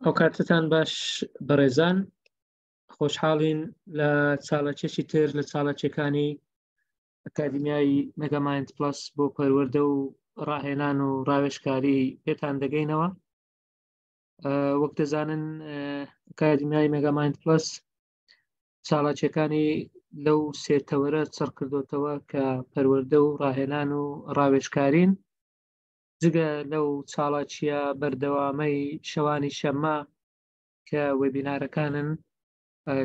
ئەو کاتتان باش بەڕێزان، خۆشحاڵین لە چاڵەچێکی تر لە چاڵەچەکانی ئەکادیمیای مێگامایند پلس بۆ پەروەردە و ڕاهێنان و ڕاوێژکاری پێتان دەگەینەوە. وەک دەزانن ئەکادیمیای مێگامایند پلس چاڵەچەکانی لەو سێ تەوەرە چڕ کردوتەوە کە پەروەردە و ڕاهێنان و ڕاوێژکارین. جگە لەو چاڵاچیە بەردەوامەی شەوانی شەممە کە وێبینارەکانن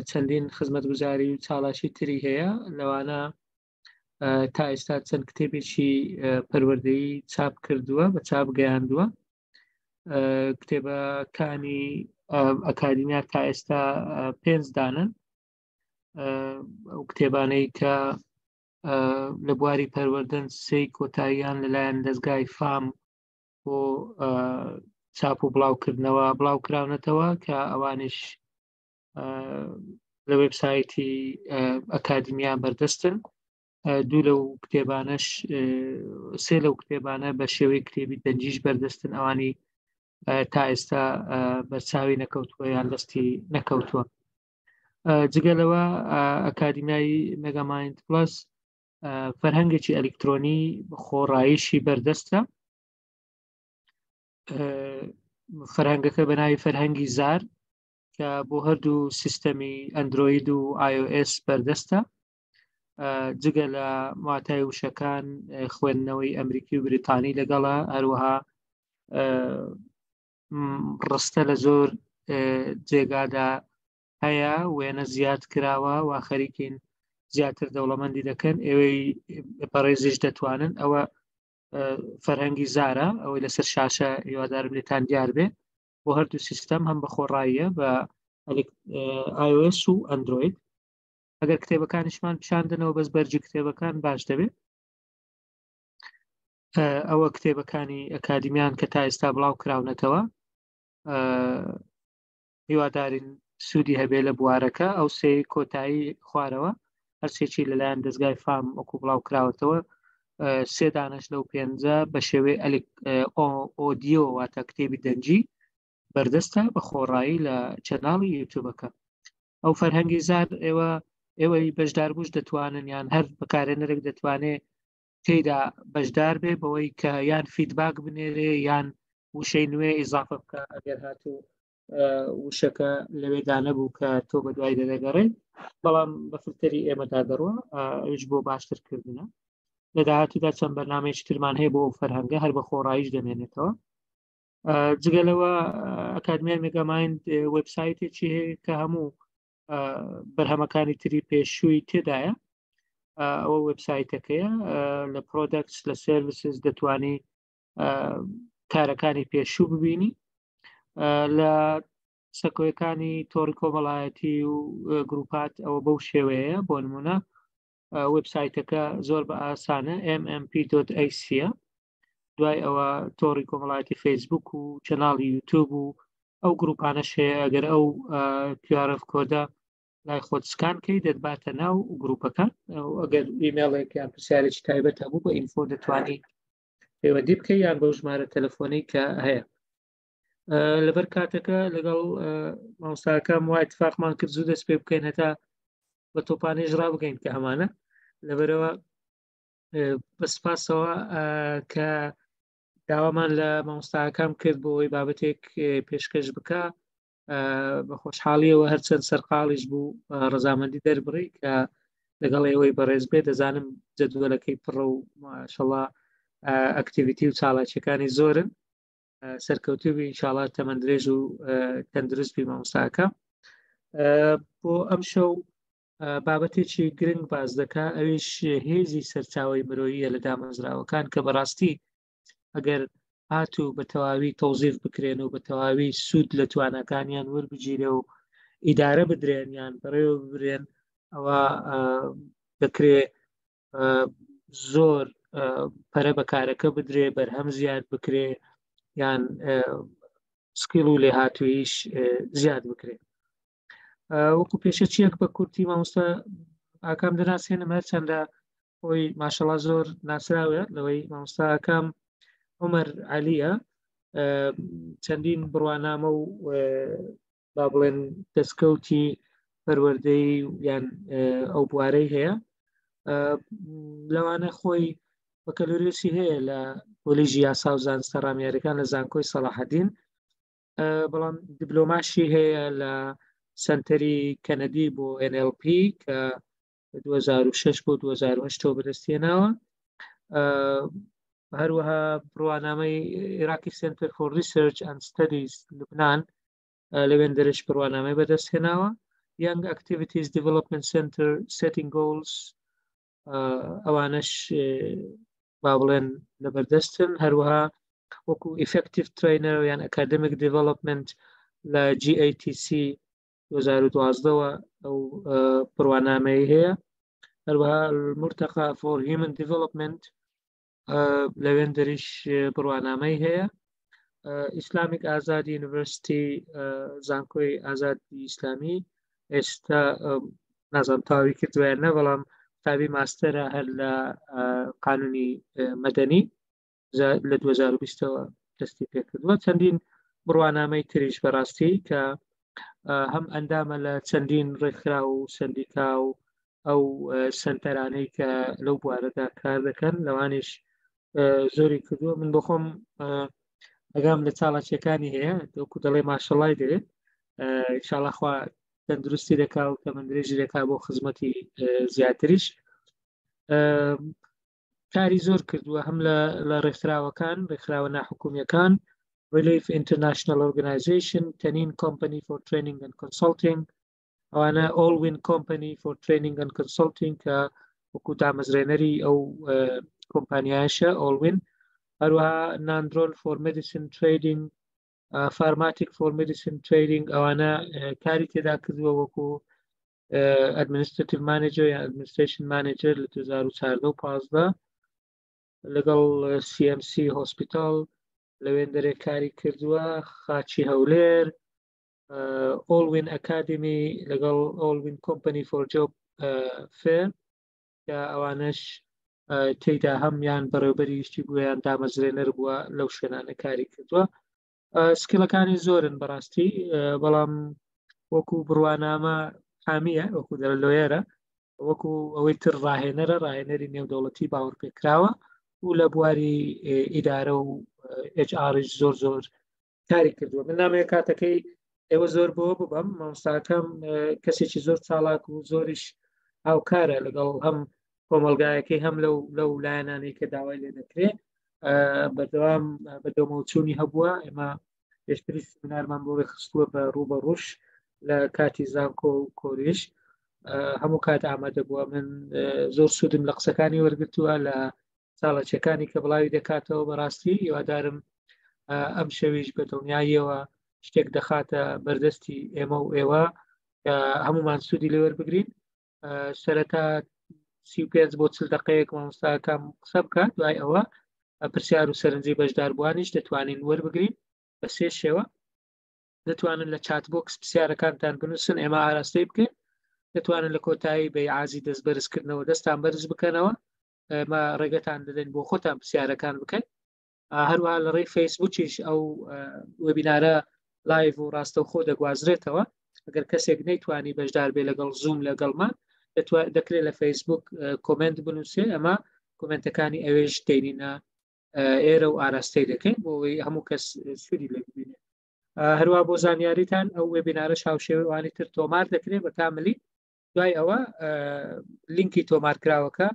چەندین خزمەتگوزاری و چاڵاشی تری هەیە، لەوانە تا ئێستا چەند کتێبێکی پەروەردەیی چاپ کردووە، بە چاپ گەیاندووە. کتێبەکانی ئەکادیمیا تا ئێستا 5 دانن. ئەو کتێبانەی کە لە بواری پەروەردەن 3 کۆتاییان لەلایەن دەستگای فام بۆ چاپ و بڵاوکردنەوە بڵاوکراونەتەوە کە ئەوانش لە وێبسایتی ئەکادیمیا بەردەستن. 2 لەو کتێبانەش 3 لەو کتێبانە بە شێوەی کتێبی دەنجیش بەردەستن، ئەوانی تا ئێستا بەرچاوی نەکەوتووە یان دەستی نەکەوتووە. جگەلەوە ئەکادیمیای مێگامایند پلس فەرهەنگێکی ئەلکترۆنی خۆڕاییشی بەردەستە. فەرهەنگەکە بە ناوی فەرهەنگی زار کە بۆ هەردوو سیستەمی ئەندرۆید و iOS بەردەستە. جگە لە واتای وشەکان خوێندنەوەی ئەمریکی و بریتانی لەگەڵە، هەروەها ڕستە لە زۆر جێگادا هەیە، وێنە زیاد کراوە و خەریکین زیاتر دەوڵەمەندی دەکەن، ئێوەی بەڕێزیش دەتوانن. ئەوە فەرهەنگی زارە، ئەوەی لەسەر شاشە هیوادارم لێتان دیار بێ، بۆ هەردوو سیستەم هەم بە خۆڕاییە بە iOS و ئەندرۆید. ئەگەر کتێبەکانیشمان پیشاندنەوە بەس بەرجی کتێبەکان باش دەبێت. ئەوە کتێبەکانی ئەکادیمیان کە تا ئێستا بڵاو کراونەتەوە، هیوادارین سوودی هەبێ لە بوارەکە. ئەو 3 کۆتایی خوارەوە، هەرچێکی لەلایەن دەستگای فام وەکو بڵاو کراوەتەوە. 3 دانەش لەو 5 بە شێوەی ئۆدیۆ واتە کتێبی دەنجی بەردەستە بە خۆڕایی لە چەناڵی یوتیوبەکە. ئەو فەرهەنگی زار ئێوەی بەشدار بووش دەتوانن، یان هەر بەکارهێنەرێک دەتوانێت تێیدا بەشدار بێ بەوەی کە یان فیدباک بنێرێ یان وشەی نوێ ئیزافە بکە ئەگەر هاتوو وشەکە لەوێدا نەبوو کە تۆ بە دوای دەدەگەڕێ، بەڵام بە فلتەری ئێمەدا دەڕوە، ئەوش بۆ باشترکردنە. لە داهاتوودا چەند بەرنامەیەکی ترمان هەیە بۆ ئەو فەرهەنگە هەر بە خۆڕاییش دەمێنێتەوە. جگەلەوە ئەکادیمیای مێگامایند وێبسایتێکی هەیە کە هەموو بەرهەمەکانی تری پێشووی تێدایە. ئەوە وێبسایتەکەیە لە پرۆدەکتس لە سێرڤیسز دەتوانی کارەکانی پێشوو ببینی. لە سەکۆیەکانی تۆڕی کۆمەڵایەتی و گروپات ئەوە بەو شێوەیە. بۆ نمونە وێبسایتەکە زۆر بە ئاسانە mmp.ac. دوای ئەوە تۆڕی کۆمەڵایەتی فەیسبوک و چەناڵی یوتیوب و ئەو گروپانەش هەیە. ئەگەر ئەو QR کۆدە لای خۆت سکان کەی دەتباتە ناو گروپەکان. ئەگەر ئیمێڵێک یان پرسیارێکی تایبەت هەبوو بە ئینفۆ دەتوانی پەیوەندی بکەی یان بەو ژمارە تەلەفۆنەی کە هەیە. لەبەر کاتەکە لەگەڵ مامۆستاکەم وای اتفاقمان کرد زوو دەست پێ بکەین هەتا بە تۆپانێژ ڕابگەین کە ئەمانە. لەبەرەوە بەسپاسەوە کە داوامان لە مامۆستاکەم کرد بۆ ئەوەی بابەتێک پێشکەش بکە. بە خۆشحاڵیەوە هەرچەند سەرقاڵیش بوو ڕەزامەندی دەربڕی کە لەگەڵ ئێوەی بەڕێز بێ. دەزانم جەدوەلەکەی پڕە و ماشەڵڵا ئەکتیڤیتی و چاڵاکیەکانی زۆرن. سەرکەوتووی ئینشاڵڵا تەمەندرێژ و تەندروست بی مامۆستاکە. بۆ ئەم شەو بابەتێکی گرنگ باز دەکا، ئەویش هێزی سەرچاوی مرۆییە لە دامەزراوەکان کە بەڕاستی ئەگەر هاتوو بە تەواوی تەوزیف بکرێن و بە تەواوی سوود لە توانەکانیان وەربگیرێ و ئیدارە بدرێن یان بەڕێوە ببرێن، ئەوە دەکرێت زۆر پەرە بەکارەکە بدرێ، بەرهەم زیاد بکرێ یان سکیڵ و لێ هاتوویش زیاد بکرێ. وەکو پێشەچیەک بە کورتی مامۆستا ئاکام دەناسێنم، هەرچەندە خۆی ماشەڵڵا زۆر ناسراوە لەوەی مامۆستا ئاکام عومەر عەلیە چەندین بڕوانامە و با بڵێن دەستکەوتی پەروەردەی یان ئەو بوارەی هەیە لەوانە خۆی بەکەلوریوسی هەیە لە کۆلیژی یاسا و زانستە ڕامیاریەکان لە زانکۆی سەلاحەدین بەڵام دیپلۆماشی هەیە لە سنتەری کەنەدی بۆ NLP کە 2006 بۆ 2008 بەدەستهێناوە هەروەها بڕوانامەی Iraqi Center for Research and Studies لوبنان لەوێن دەرش بڕوانامەی بەدەستهێناوە Young Activities Development Center Setting Goals ئەوانش با بڵێن لەبەردەستن هەروەها وەکو Effective Trainer یان Academic Development لە GATC 2012 ئەو بڕوانامەی هەیە هەروەها المرتقى for Human Development لەوێن دەریش بڕوانامەی هەیە Islamic Azad University زانکۆی ئازادی ئیسلامی ئێستا نازانم تاوی کردویانە بەڵام تابی ماستەرە هەر لە قانونی مەدەنی لە 2020ەوە دەستی پێکردووە چەندین بڕوانامەی تریش بەڕاستی کە هەم ئەندامە لە چەندین ڕێکخرا و سەندیکا و ئەو سنتەرانەی کە لەو بوارەدا کار دەکەن لەوانش زۆری کردووە من بۆخۆم ئەگام لە چاڵاکیەکانی هەیە وەکو دەڵێ ماشەڵای دەوێت ئینشاڵڵا خوا تەندروستی دەکا و تەمەندرێژی دەکا بۆ خزمەتی زیاتریش کاری زۆر کردووە هەم لە ڕێکخراوە ناحکومیەکان Relief International Organization Tenin Company for Training and Consulting ئەوانە Allwin Company for Training and Consulting کە وەکو دامەزرێنەری ئەو کۆمپانیایشە Allwin هەروەها Nandron for Medicine Trading Pharmatic for Medicine Trading ئەوانە کاری تێدا کردووە وەکو Administrative Manager یا Administration Manager لە 2014 لەگەڵ CMC Hospital لەوێن دەرێ کاری کردووە خاچی هەولێر Allwin Academy لەگەڵ Allwin Company for Job Fair کە ئەوانش تێیدا هەمیان بەڕێوەبەری شتی بووە یان دامەزرێنەر بووە لەو شوێنانە کاری کردووە سکیلەکانی زۆرن بەڕاستی بەڵام وەکو بڕوانامە حامیە وەکو دەرلۆیەرە وەکو ئەوەی تر ڕاهێنەری نێودەوڵەتی باوەڕ پێکراوە و لە بواری ئیدارە و HR زۆر کاری کردووە من نامەیە کاتەکەی ئێوە زۆر بۆ ببەم مامۆستاکەم کەسێکی زۆر چالاک و زۆریش هاوکارە لەگەڵ هەم کۆمەلگایەکەی هەم لەو لایەنانەی کە داوای لێ دەکرێت بەردەوام بەدەمەوچوونی هەبووە ئێمە پێشتری سمینارمان بۆ ڕێخستووە بە ڕوبەڕوش لە کاتی زانکۆ و کۆریش هەموو کات ئامادە بووە من زۆر سوودم لە قسەکانی وەرگرتووە لە ساڵەچەکانی کە بڵاوی دەکاتەوە بەڕاستی هیوادارم ئەم شەویش بە دڵنیاییەوە شتێک دەخاتە بەردەستی ئێمە و ئێوە هەمومان سوودی لێوەربگرین سەرەتا 35 بۆ 40 دقەیەک مامۆستاکەم قسە بکات دوای ئەوە پرسیار و سەرنجی بەشداربوانیش دەتوانین وەربگرین بە سێ شێوە دەتوانن لە چات بۆکس پرسیارەکانتان بنووسن ئێمە ئاراستەی بکەین دەتوانن لە کۆتایی بەیعازی دەستبەرزکردنەوە دەستان بەرز بکەنەوە ئێمە ڕێگەتان دەدەین بۆ خۆتان پرسیارەکان بکەین هەروەها لە ڕێی فەیسبووکیش ئەو وێبینارە لایڤ و ڕاستەوخۆ دەگوازرێتەوە ئەگەر کەسێک نەیتوانی بەشدار بێ لەگەڵ زووم لەگەڵمان دەکرێت لە فەیسبوک کۆمنت بنووسێ ئەمە کۆمنتەکانی ئەوێش دێنینە ئێرە و ئاراستەی دەکەین بۆی هەموو کەس سوودی لێ ببینێت هەروە بۆ زانیاریتان ئەو وێبینارەش هاوشێوەوانی تر تۆمار دەکرێت بە کاملی دوای ئەوە لینکی تۆمارکراوەکە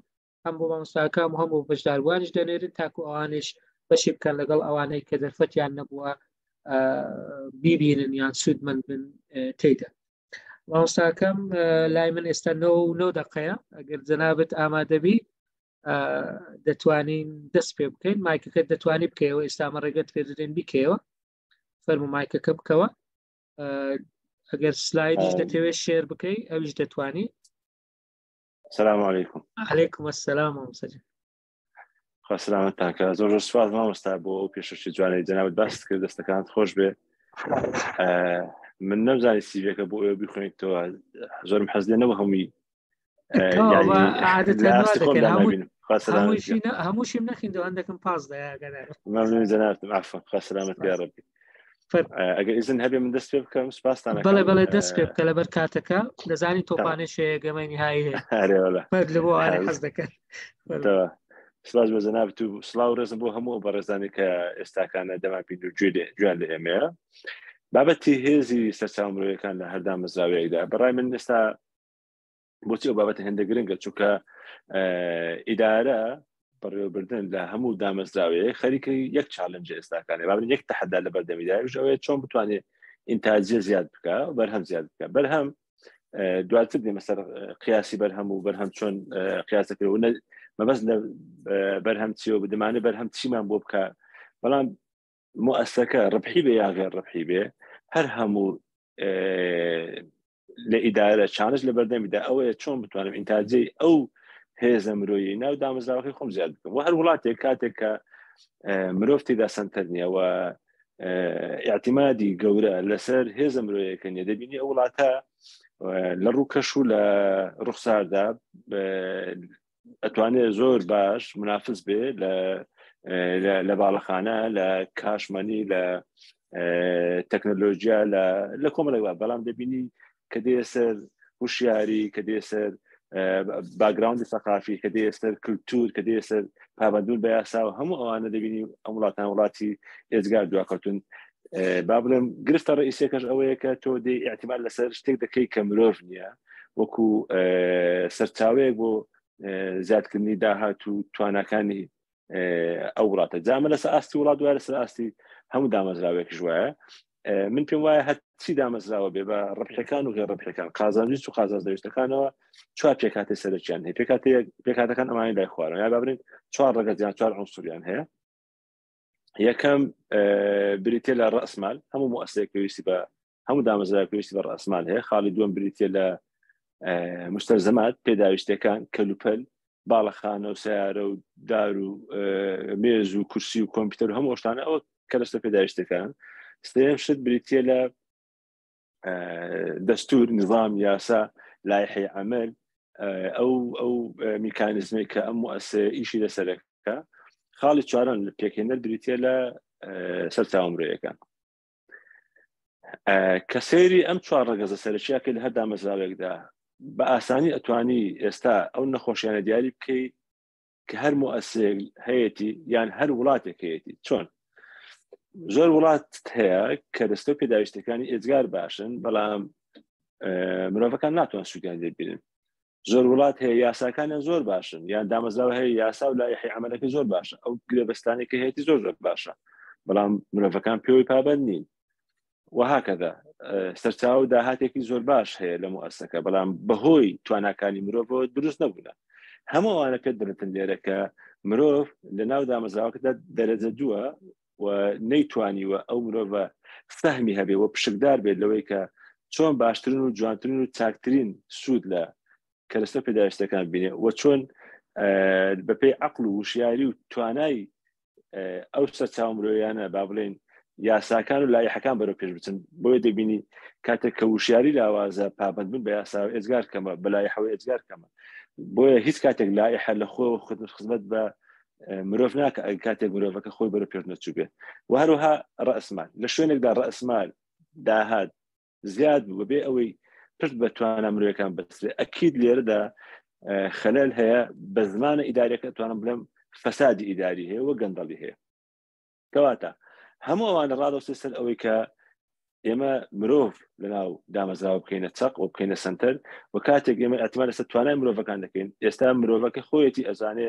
هەم بۆ مامۆستاکان و هەموو بەشداربوانیش دەنێرن تاکو ئەوانش بەشی بکەن لەگەڵ ئەوانەی کە دەرفەتیان نەبووە بیبینن یان سوودمەند بن تێیدا مامۆستاکەم لای من ئێستا 9 دقەیە ئەگەر جەنابەت ئامادەبی دەتوانین دەست پێ بکەین مایکەکەت دەتوانی بکەیەوە ئێستا ئەمە ڕێگەت پێ دەدەین بیکەیەوە فەرموو مایکەکە بکەوە ئەگەر سلایدیش دەتەوێت شێر بکەی ئەویش دەتوانی السلام عليكم. عليكم السلام ومسجد. سلامتان کە زۆر سوپاس مامۆستا بۆ ئەو پێشەشی جوانەی جەنابەت باست کرد دەستەکانت خۆش بێ من نەمزانی سیڤەکە بۆ ئێوە بیخوێنیتەوە زۆرم حەز لێ نەبوو هەمووی خاص سلامتك. هموشي منخين دو عندكم باز ده يا جدع. ممنون جنابتم، عفوا، خاص سلامتك يا ربي. اگر إذن هبي من دست بكم سپاس أنا بله كم بله دست پێ بکە لە بەرکاتەکە دەزانی تۆپانێشەیە گەمەنی هایی هەیە هاري ولا بەر لە بۆ ئارێ حەز دەکەن. توا سپاس بە جەنابەت و سڵاو و ڕێزم بۆ هەموو بەڕێزانی کە ئێستاکانە دەماپین و گوێیان لە ئێمەیە. بابەتی هێزی سەرچاو مرۆییەکان لە هەردا مەزراوەیەکدا بەڕای من ئێستا بۆچی ئەو بابەتە هێندە گرنگە، چونکە ئیدارە بەڕێوەبردن لە هەموو دامەزراوەیە خەریکە یەک چالنج ئێستاکانێ، بابن یەک تەحەدا لە بەردەمیداریش ئەوەیە چۆن بتوانێت ئینتاجیە زیاد بکە و بەرهەم زیاد بکە. بەرهەم دواتر دێمە سەر قیاسی بەرهەم و بەرهەم چۆن قیاسەکەون مەبەست لە بەرهەم چیەوە بدەمانێت بەرهەم چیمان بۆ بکە، بەڵام مؤسسەکە ڕبحی بێ یا غێر ڕبحی بێ هەر هەموو لە ئیدارە چالش لە بەردەمیدا ئەوەیە چۆن بتوانم ئینتاجی ئەو هێزە مرۆیی ناو دامەزراوەکەی خۆم زیاد بکەم. و هەر وڵاتێک کاتێک کە مرۆڤ تێدا سەنتەر نییە و اعتیمادی گەورە لەسەر هێزە مرۆیەکە نیە، دەبینی ئەو وڵاتە لە ڕووکەش و لە ڕوخساردا ئەتوانێت زۆر باش منافس بێ لە باڵەخانە، لە کاشمەنی، لە تەکنۆلۆژیا، لە کۆمەڵێکوە. بەڵام دەبینی کە دێ سەر هوشیاری، کە دێ سەر باگراوندی سەقافی، کە دێ سەر کللتور، کە دێ سەر پابندون بە یاسا و هەموو ئەوانە دەبینی ئەم وڵاتان وڵاتی ئێزگار دواکەوتون. با بڵێم گرفتە ڕئیسیەکەش ئەوەیە کە تۆ دێ ئیعتیماد لەسەر شتێک دەکەی کە مرۆڤ نییە، وەکو سەرچاوەیەک بۆ زیادکردنی داهات و توانەکانی ئەو وڵاتە. جامە لەسەر ئاستی وڵات وایە لەسەر ئاستی هەموو دامەزراوێکیش وایە. من پێم وایە هەرچی دامەزراوە بێ بە ڕەبحەکان و غێر ڕەبحەکان، قازانجی و قازانجدەویستەکانەوە چوار پێکهاتێ سەرچیان هەیە. پێکهاتەکان ئەمانی لای خوارەوە، یا بابرین چوار ڕەگەزیان، چوار عنسوریان هەیە. یەکەم بریتیە لە ڕەسمال، هەموو مؤسسەیەک پێویستی بە هەموو دامەزراوێک پێویستی بە ڕەسمال هەیە. خاڵی دووەم بریتیە لە مستەلزەمات، پێداویستەکان، کەلوپەل، باڵەخانە و سیارە و دار و مێز و کورسی و کۆمپیوتەر و هەموو شتانە ئەوە کە لەستە پێداویستەکان. سێم شت بریتیە لە دەستور، نظام، یاسا، لایحەی عەمەل، ئەو میکانیزمی کە ئەم مؤسسەیە ئیشی لەسەرەکە. خاڵی چوارەم پێکهێنەر بریتیە لە سەرچاوە مرۆییەکان. کە سەیری ئەم چوار ڕەگەزە سەرچیاکە لە هەر دامەزراوێکدا بە ئاسانی ئەتوانی ئێستا ئەو نەخۆشیانە دیاری بکەیت کە هەر مؤسسەیەک هەیەی یان هەر وڵاتێک هەیەی. چۆن زۆر وڵات هەیە کە دەستە پێداویستەکانی ئێجگار باشن، بەڵام مرۆڤەکان ناتوان سوودیان لێبینن. زۆر وڵات هەیە یاساکانیان زۆر باشن، یان دامەزراوە هەیە یاسا و لایحەی عەمەلەکەی زۆر باشە، ئەو گرێبەستانێکی هەیەی زۆر باشە، بەڵام مرۆڤەکان پێوەی پابەند نین. وهكذا سەرچاو داهاتێکی زۆر باش هەیە لە مؤسسەکە، بەڵام بەهۆی تواناکانی مرۆڤەوە دروست نەبوونە. هەموو ئەوانە پێ دەڵێتن لێرە کە مرۆڤ لە ناو دامەزراوەکەدا دەرەجە دووە و نەیتوانیوە ئەو مرۆڤە فەهمی هەبێ و پشکدار بێت لەوەی کە چۆن باشترین و جوانترین و چاکترین سوود لە کەرەستە پێداویستەکان بینێ و چۆن بەپێی عەقڵ و وشیاری و توانای ئەو سەرچاو مرۆیانە با بڵێن یاساکان و لایحەکان بەرەو پێش بچن. بۆیە دەبینی کاتێک کە وشیاری لاوازە پابندبوون بە یاسا و ئێجگار کەمە، بە لایحەوە ئێجگار کەمە. بۆیە هیچ کاتێک لایحە لە خۆ خزمەت بە مرۆڤ ناکە کاتێک مرۆڤەکە خۆی بەرەو پێش نەچوو بێت. و هەروەها ڕەسمال لە شوێنێکدا ڕەسمال داهات زیاد بوو بەبێ ئەوەی پشت بە توانە مرۆڤەکان بەسترێ. ئەکید لێرەدا خەلەل هەیە بە زمانە ئیداریەکە، توانم بڵێم فەسادی ئیداری هەیە و گەندەڵی هەیە. کەواتە هەموو ئەوانە ڕادەوسێ سەر ئەوەی کە ئێمە مرۆڤ لەناو دامەزراوە بکەینە چەق و بکەینە سنتەر، و کاتێک ئێمە ئەتیمان لەسەر توانای مرۆڤەکان دەکەین. ئێستا مرۆڤەکە خۆیەتی ئەزانێ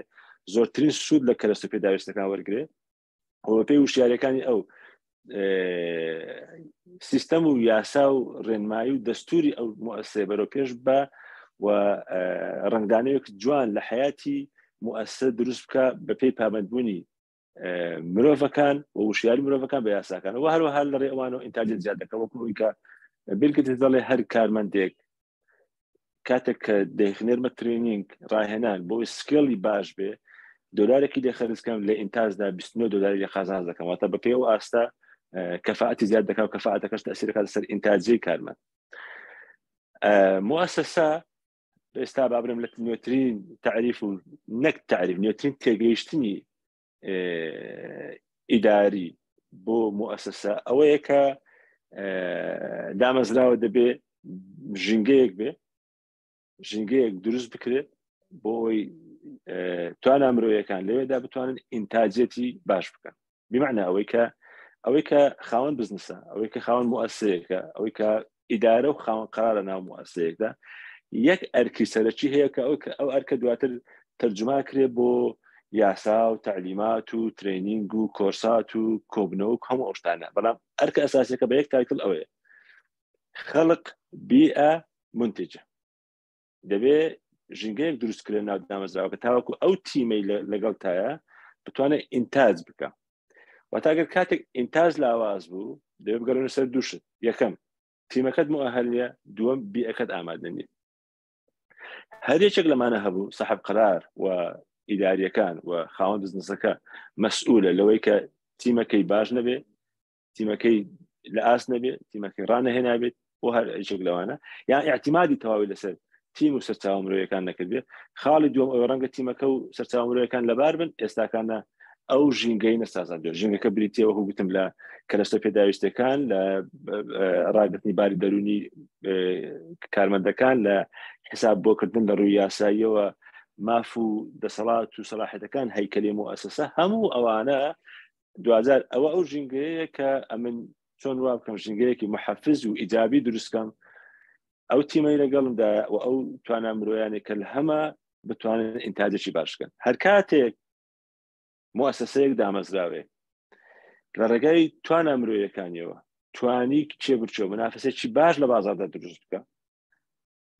زۆرترین سوود لە کەرەستە پێداویستەکان وەرگێت و پێی وشیارەکانی ئەو سیستەم و یاسا و ڕێنمایی و دەستوری ئەو مؤسسەیە بەرەو پێش بە و ڕنگدانەیەک جوان لە حیاتی مؤسسە دروست بکە بەپێی پابندبوونی مرۆڤەکان و وشیاری مرۆڤەکان بە یاساکان. و هەروەها لە ڕێ ئەوانەوە ئینتاجێت زیاد دەکەن، وەکو ئەوەی کە بیلگەت دەڵێ هەر کارمەندێک کاتێک کە دەیخنێرمە ترێنینگ ڕاهێنان بۆ سکیڵی باش بێ، دۆلارێکی دەخەرجکەم لە ئینتاجدا 29 دۆلاری لە خازان دەکەم، واتە بەپێی ئەو ئاستا کەفاعەتی زیاد دەکات و کەفاعەتەکەش تەئسیرەکات لەسەر ئینتاجی کارمەند. مؤسسە ئێستا بابرم لە نوێترین تعریف و نەک تعریف نوێترین تێگەیشتنی ئیداری بۆ مؤسسە ئەوەیە کە دامەزراوە دەبێ ژینگەیەک بێ ژینگەیەک دروست بکرێت بۆ ئەوەی توانە مرۆیەکان لەوێدا بتوانن ئینتاجێتی باش بکەن بمعنى ئەوەی کە خاوەن بزنسە ئەوەی کە خاوەن مؤسسەیەکە ئەوەی کە ئیدارە و خاوەن قرارە ناو مؤسسەیەکدا یەک ئەرکی سەرەکی هەیە کە ئەو ئەرکە دواتر تەرجمە کرێ بۆ یاسا و تعلیمات و ترینینگ و کۆرسات و کۆبنەوە و هەموو ئەوشتانە بەڵام ئەرکە ئەساسیەکە بە یەک تایتڵ ئەوەیە خەڵق بیئە منتجە دەبێ ژینگەیەک دروستکرێن ناو دامەزراوە کە تاوەکو ئەو تیمەی لەگەڵ تایە بتوانێت ئینتاج بکە واتاگەر کاتێک ئینتاج لاواز بوو دەبێ بگەڕێنە سەر دووشت یەکەم تیمەکەت مؤهلە دووەم بیئەکەت ئامادە نیت هەرێکێک لەمانە هەبوو صاحب قرار و ئیداریەکان و خاوەن بزنسەکە مەسئولە لەوەی کە تیمەکەی باش نەبێ تیمەکەی لە ئاس نەبێ تیمەکەی ڕانەهێنابێت بۆ هەر هیچێک لەوانە یان اعتیمادی تەواوی لەسەر تیم و سەرچاوە مرۆیەکان نەکردێت خاڵی دووەم ئەوە ڕەنگە تیمەکە و سەرچاوە مرۆیەکان لەبار بن ئێستاکانە ئەو ژینگەی نەسازان بێت ژینگەکە بریتیەوە هەوو گوتم لە کەرەستە پێداویستەکان لە ڕاگرتنی باری دەرونی کارمەندەکان لە حساب بۆکردن لە ڕووی یاساییەوە ماف و دەسەڵات و سەلاحەتەکان هەیکەلی مؤسسە هەموو ئەوانە دوازار ئەوە ئەو ژینگەیە کە ئەمن چۆن وا بکەم ژینگەیەکی محەفز و ئیجابی دروستکەم ئەو تیمەی لەگەڵمدا و ئەو توانە مرۆیانێک کە لە هەمە بتوانن ئینتاجێکی باشکەن هەر کاتێک مؤسسەیەک دامەزراوێ لە ڕێگای توانە مرۆیەکانیەوە توانی کێبرچۆ منافسێکی باش لە بازاردا دروست بکە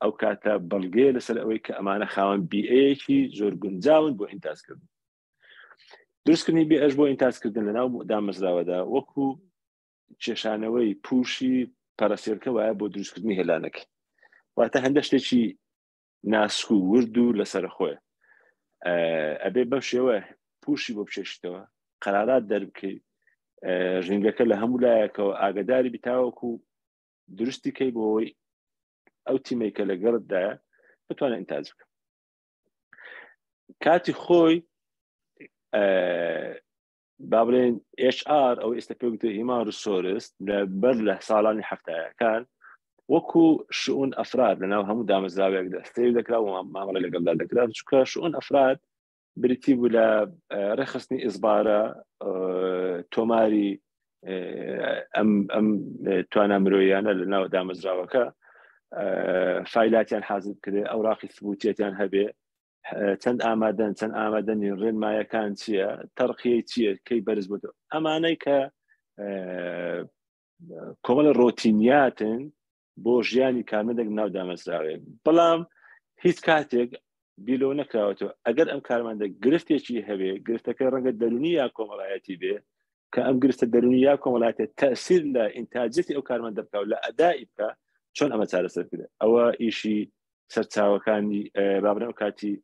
ئەو کاتە بەڵگەیە لەسەر ئەوەی کە ئەمانە خاوەن بیئەیەکی زۆر گونجاون بۆ ئینتاجکردن دروستکردنی بیئەش بۆ ئینتاجکردن لەناو دامەزراوەدا وەکو کێشانەوەی پوشی پەرەسێرکە وایە بۆ دروستکردنی هێلانەکە واتە هەندە شتێکی ناسک و ورد و لەسەر خۆیە ئەبێ بەم شێوە پوشی بۆ بچێشتەوە قەرارات دەربکەیت ژینگەکە لە هەموو لایەکەوە ئاگداری بیتاوەکو دروستی کەی بۆەوەی ئەو تیمەی کە لەگەڵتدایە بتوانە ئینتاج بکە کاتی خۆی با بڵێن HR ئەو ئێستا پێوتە هیمان ریسۆرس لەبەر لە ساڵانی هەفتایەکان وەکو شؤون ئەفراد لەناو هەموو دامەزراوێکدا سێ دەکرا و مامەڵە لەگەڵدا دەکرا چونکە شؤون ئەفراد بریتی بوو لە ڕێخستنی ئیزبارە تۆماری ئەم توانە مرۆیانە لەناو دامەزراوەکە فایلاتیان حازم کرێ ئەوراقی ثبوتیەتیان هەبێ چەند ئامادەنی ڕێنمایەکان چییە تەرقیەی چییە کەی بەرز بوو ئەمانەی کە کۆمەڵە ڕۆتینیاتن بۆ ژیانی کارمەندێک ناو دامەزراوێت بەڵام هیچ کاتێک بیلۆ نەکراوەتەوە ئەگەر ئەم کارمەندە گرفتێکی هەبێ گرفتەکە ڕەنگە دەرونی یا کۆمەڵایەتی بێ کە ئەم گرفتە دەرونی یا کۆمەڵایەتە تەسیر لە ئینتاجەتی ئەو کارمەندە بکە و لە ئەدای بکە چۆن ئەمە چارەسەر کرێ ئەوە ئیشی سەرچاوەکانی بابرەو کاتی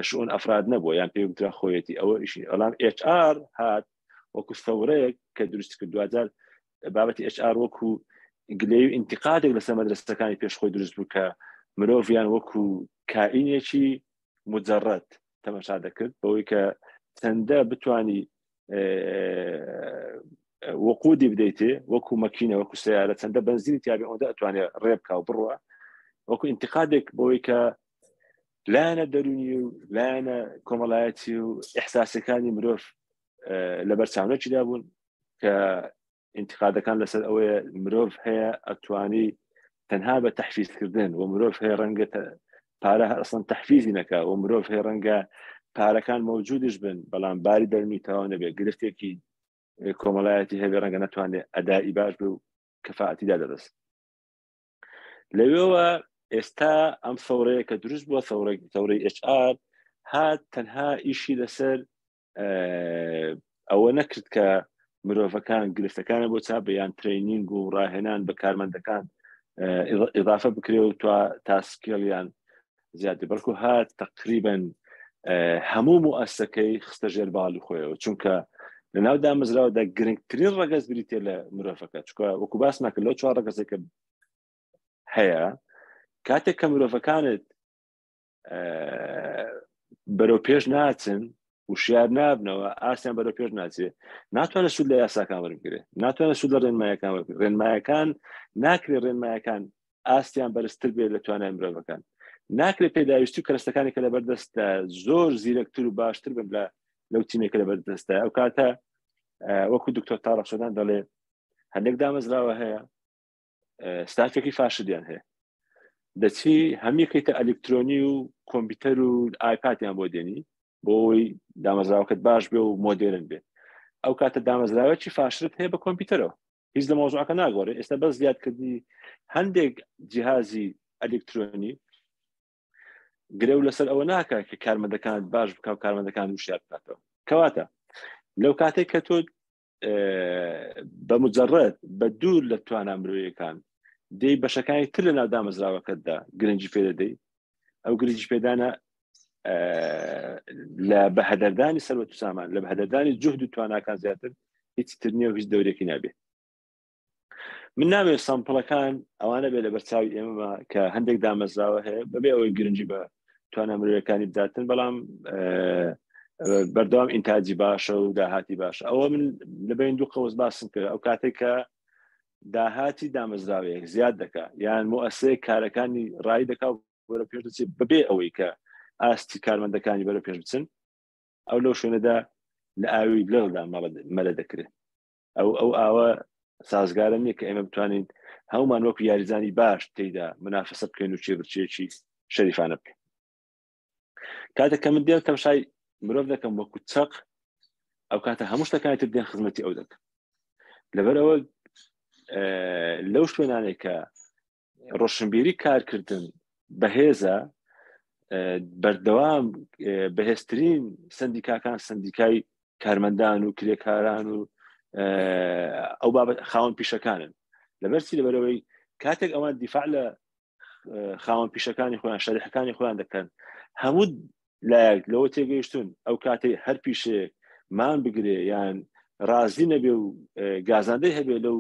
شؤون ئەفراد نەبووە یان پێ وترا خۆیەتی ئەوە ئیشی ئەڵام HR هات وەکو ثەورەیەک کە دروست کرد دوجار بابەتی HR وەکو گلەی و ئینتقادێک لەسەر مەدرسەکانی پێشخۆی دروست بوو کە مرۆڤیان وەکو کائینێکی مجرد تەماشا دەکرد بەوەی کە چەندە بتوانی وەقودی بدەیتێ وەکو مەکینە وەکو سیارە چەندە بنزینی تیابێ ئەوەندە ئەتوانێت ڕێبکا و بڕوە وەکو ئینتقادێک بەوەی کە لایەنە دەرونی و لایەنە کۆمەڵایەتی و ئیحساسەکانی مرۆڤ لەبەر چاونەکیدا بوون کە انتقادەکان لەسەر ئەوەیە مرۆڤ هەیە ئەتوانی تەنها بە تەحفیزکردن و مرۆڤ هەیە ڕەنگە پارە ئەسڵەن تەحفیزی نەکا و مرۆڤ هەیە ڕەنگە پارەکان مەوجودش بن بەڵام باری دەرمیتەوە نەبێت گرفتێکی کۆمەڵایەتی هەبێ ڕەنگە نەتوانێت ئەدایی باش بێ و کەفاعەتیدا دەدەست لەوێەوە ئێستا ئەم ثەورەیە کە دروست بووە ثەورەی HR هات تەنها ئیشی لەسەر ئەوە نەکرد کە مرۆڤەکان گرفتەکانە بۆ چا بەیان ترینینگ و ڕاهێنان بە کارمەندەکان ئیضافە بکرێ و تاسکیڵیان زیادی بەڵکو هات تقریبا هەموو مؤسسەکەی خستە ژێر باڵی خۆیەوە چونکە لەناو دامەزراوەدا گرنگترین ڕەگەز بریتێ لە مرۆڤەکە چونکە وەکو باس ناکرد لەو چوار ڕەگەزێکە هەیە کاتێک کە مرۆڤەکانت بەرەو پێش ناچن وشیار نابنەوە ئاسیان بەرەو پێش ناچێ ناتوانێت سود لە یاساکان وەربگرێ ناتوانێت سود لە ڕێنمایەکان وەربگرێ ڕێنمایەکان ناکرێت ڕێنمایەکان ئاستیان بەرزتر بێت لە توانای مرۆڤەکان ناکرێت پێداویستی و کەرەستەکانی کە لە بەردەستە زۆر زیرەکتر و باشتر بن لەو تیمێکە لە بەردەستە ئەو کاتە وەکو دکتۆر تاڕق شۆدان دەڵێ هەندێک دامەزراوە هەیە ستافێکی فاشدیان هەیە دەچی هەمیەکەیتە ئەلکترۆنی و کۆمپیوتەر و ئایپاتیان بۆ دێنی بۆی دامەزراوەکەت باش بێ و مۆدێرن بێ ئەو کاتە دامەزراوەکی فاشرت هەیە بە کۆمپیوتەرەوە هیچ لە مۆزوعەکە ناگۆڕێ ئێستا بەس زیادکردنی هەندێک جیهازی ئەلکترۆنی گرێ و لەسەر ئەوە ناکە کە کارمەندەکان باش بکە و کارمەندەکان وشیار بکاتەوە کەواتە لەو کاتێک کە تۆ بە مجرد بە دوور لە توانە مرۆیەکان دەی بەشەکانی تر لە ناو دامەزراوەکەتدا گرنگی پێ دەدەی ئەو گرنگی پێدانە لە بەهەدەردانی سەروەت و سامان لە بەهەدەردانی جوهد و تواناکان زیاتر هیچ تر نییە و هیچ دەورێکی نابێت من نامێت سامپڵەکان ئەوانە بێ لە بەرچاوی ئێمە کە هەندێک دامەزراوە هەیە بەبێ ئەوەی گرنگی بە توانە مرۆیەکانی بداتن بەڵام بەردەوام ئینتاجی باشە و داهاتی باشە ئەوە من لەبین دوو قەوز باسم کرد ئەو کاتێک کە داهاتی دامەزراوەیەک زیاد دەکا یان مؤسسەیەک کارەکانی ڕای دەکا و بەرە پێش دەچێت بەبێ ئەوەی کە ئاستی کارمەندەکانی بەرە پێش بچن ئەو لەو شوێنەدا لە ئاوی لەڵدا مەلە دەکرێت ئەو ئاوە سازگارە نییە کە ئێمە بتوانین هەمومان وەکو یاریزانی باش تێیدا منافەسە بکەین و چێبرچێکی شەریفانە بکەین کاتێک کە من دێم تەماشای مرۆڤ دەکەم وەکو چەق ئەو کاتە هەموو شتەکانی تر دێن خزمەتی ئەو دەکەن لەبەرەوە لەو شوێنانێک کە ڕۆشنبیری کارکردن بەهێزە بەردەوام بەهێزترین سندیکاکان سندیکای کارمەندان و کرێکاران و ئەو بابەت خاوەن پیشەکانن لەبەرچی لەبەرەوەی کاتێک ئەوان دیفاع لە خاوەن پیشەکانی خۆیان شەریحەکانی خۆیان دەکەن هەموو لایەک لەوە تێگەیشتون ئەو کاتەی هەر پیشەیەک مان بگرێ یان ڕازی نەبێ و گازاندەی هەبێ لەو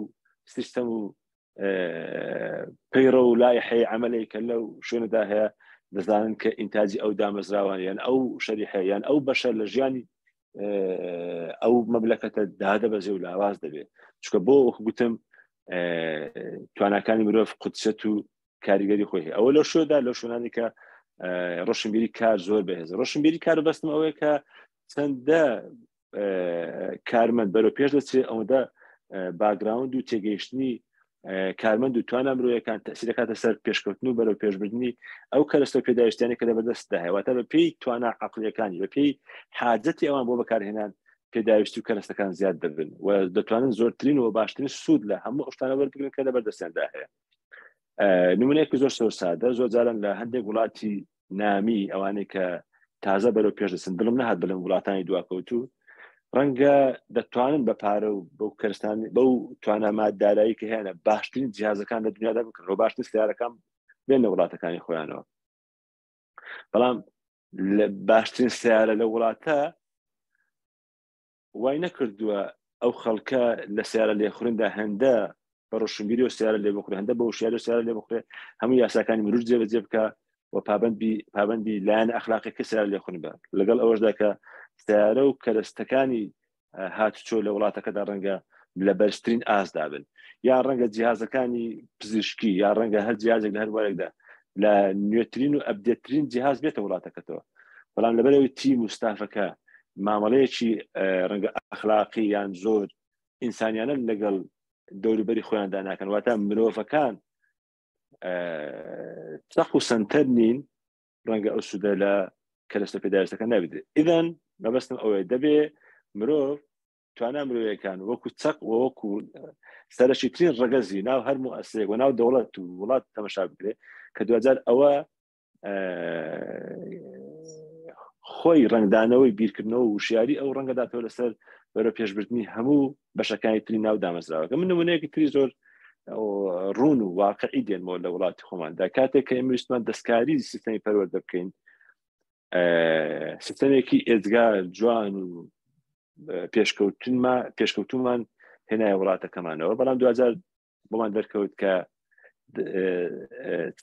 سیستەم و پەیڕە و لایحەی عەمەلەی کە لەو شوێنەدا هەیە دەزانن کە ئینتاجی ئەو دامەزراوان یان ئەو شەریحە یان ئەو بەشە لە ژیانی ئەو مەملەکەتە دادەبەزێ و لاواز دەبێت چونکە بۆ گوتم تواناکانی مرۆڤ قودسەت و کاریگەری خۆی هەیە ئەوە لەو شوێندا لەو شوێنانی کە ڕۆشنبیری کار زۆر بەهێزە ڕۆشنبیری کار بەستم ئەوەیە کە چەندە کارمەند بەرەو پێش دەچێت ئەوەندە باگراوند و تێگەیشتنی کارمەند و توانە مرۆیەکان تەسیر دەکاتە سەر پێشکەوتن و بەرەو پێشبردننی ئەو کەرەستە و پێداویستیانی کە لەبەردەستدا هەیە واتە بە پێی توانە عەقڵیەکانی بە پێی حاجەتی ئەوان بۆ بەکارهێنان پێداویستی و کەرەستەکان زیاد دەبن و دەتوانن زۆرترین و باشترین سوود لە هەموو ئەو وەربگرن کە لەبەردەستیاندا هەیە نمونەیەکی زۆر سادە زۆر جاران لە هەندێک وڵاتی نامی ئەوانەی کە تازە بەرەو پێش دەچن دڵم نەهات بڵێم وڵاتانی دواکەوتوو ڕەنگە دەتوانن بە پارە و بەو کەرستانی بەو توانە ماددارایی کە هەیە باشترین جیهازەکان لە دنیادا بکڕەوە باشترین سیارەکان بێن لە وڵاتەکانی خۆیانەوە بەڵام باشترین سیارە لە وڵاتە وای نەکردووە ئەو خەڵکە لە سیارە لێخورندا هەندە بە ڕۆشنبیری و سیارە لێ بخورێ هەندە بە وشیاری و سیارە لێ بخورێ هەموو یاساکانی مرۆڤ جێبەجێ بکە و پابەندی لایەن ئەخلاقیەکە سیارە لێخورن بە لەگەڵ ئەوەشدا کە سیارە و کەرەستەکانی هاتوچۆ لە وڵاتەکەدا ڕەنگە لە بەرزترین ئاسدا بن یا ڕەنگە جیهازەکانی پزیشکی یا ڕەنگە هەر جیهازێک لە هەر وارێکدا لە نوێترین و ئەبدێتترین جیهاز بێتە وڵاتەکەتەوە بەڵام لەبەرەوەی تیم و ستافەکە مامەڵەیەکی ڕەنگە ئەخلاقی یان زۆر ئینسانیانە لەگەڵ دەوروبەری خۆیاندا ناکەن واتە مرۆڤەکان چەق و سەنتەر نین ڕەنگە ئەو سوودە لە کەرەستە پێداویستەکە نابێت ئیدەن مەبەستم ئەوەیە دەبێ مرۆڤ توانە مرۆیەکان وەکو چەق و وەکو سەرەکی ترین ڕەگەزی ناو هەر موئەسسەیەک و ناو دەوڵەت و وڵات تەماشا بکرێ کە دوجار ئەوە خۆی ڕنگدانەوەی بیرکردنەوە و وشیاری ئەو ڕەنگەداتەوە لەسەر بەرەو پێشبردننی هەموو بەشەکانی تری ناو دامەزراوەکە من نمونەیەکی تری زۆر ڕوون و واقعی دێنمەوە لە وڵاتی خۆماندا کاتێک کە ئێمە ویستمان دەستکاری سیستەمی پەروەردە بکەین سیستەمێکی ئێجگار جوان و پێشکەوتومان هێنایە وڵاتەکەمانەوە بەڵام 2000 بۆمان دەرکەوت کە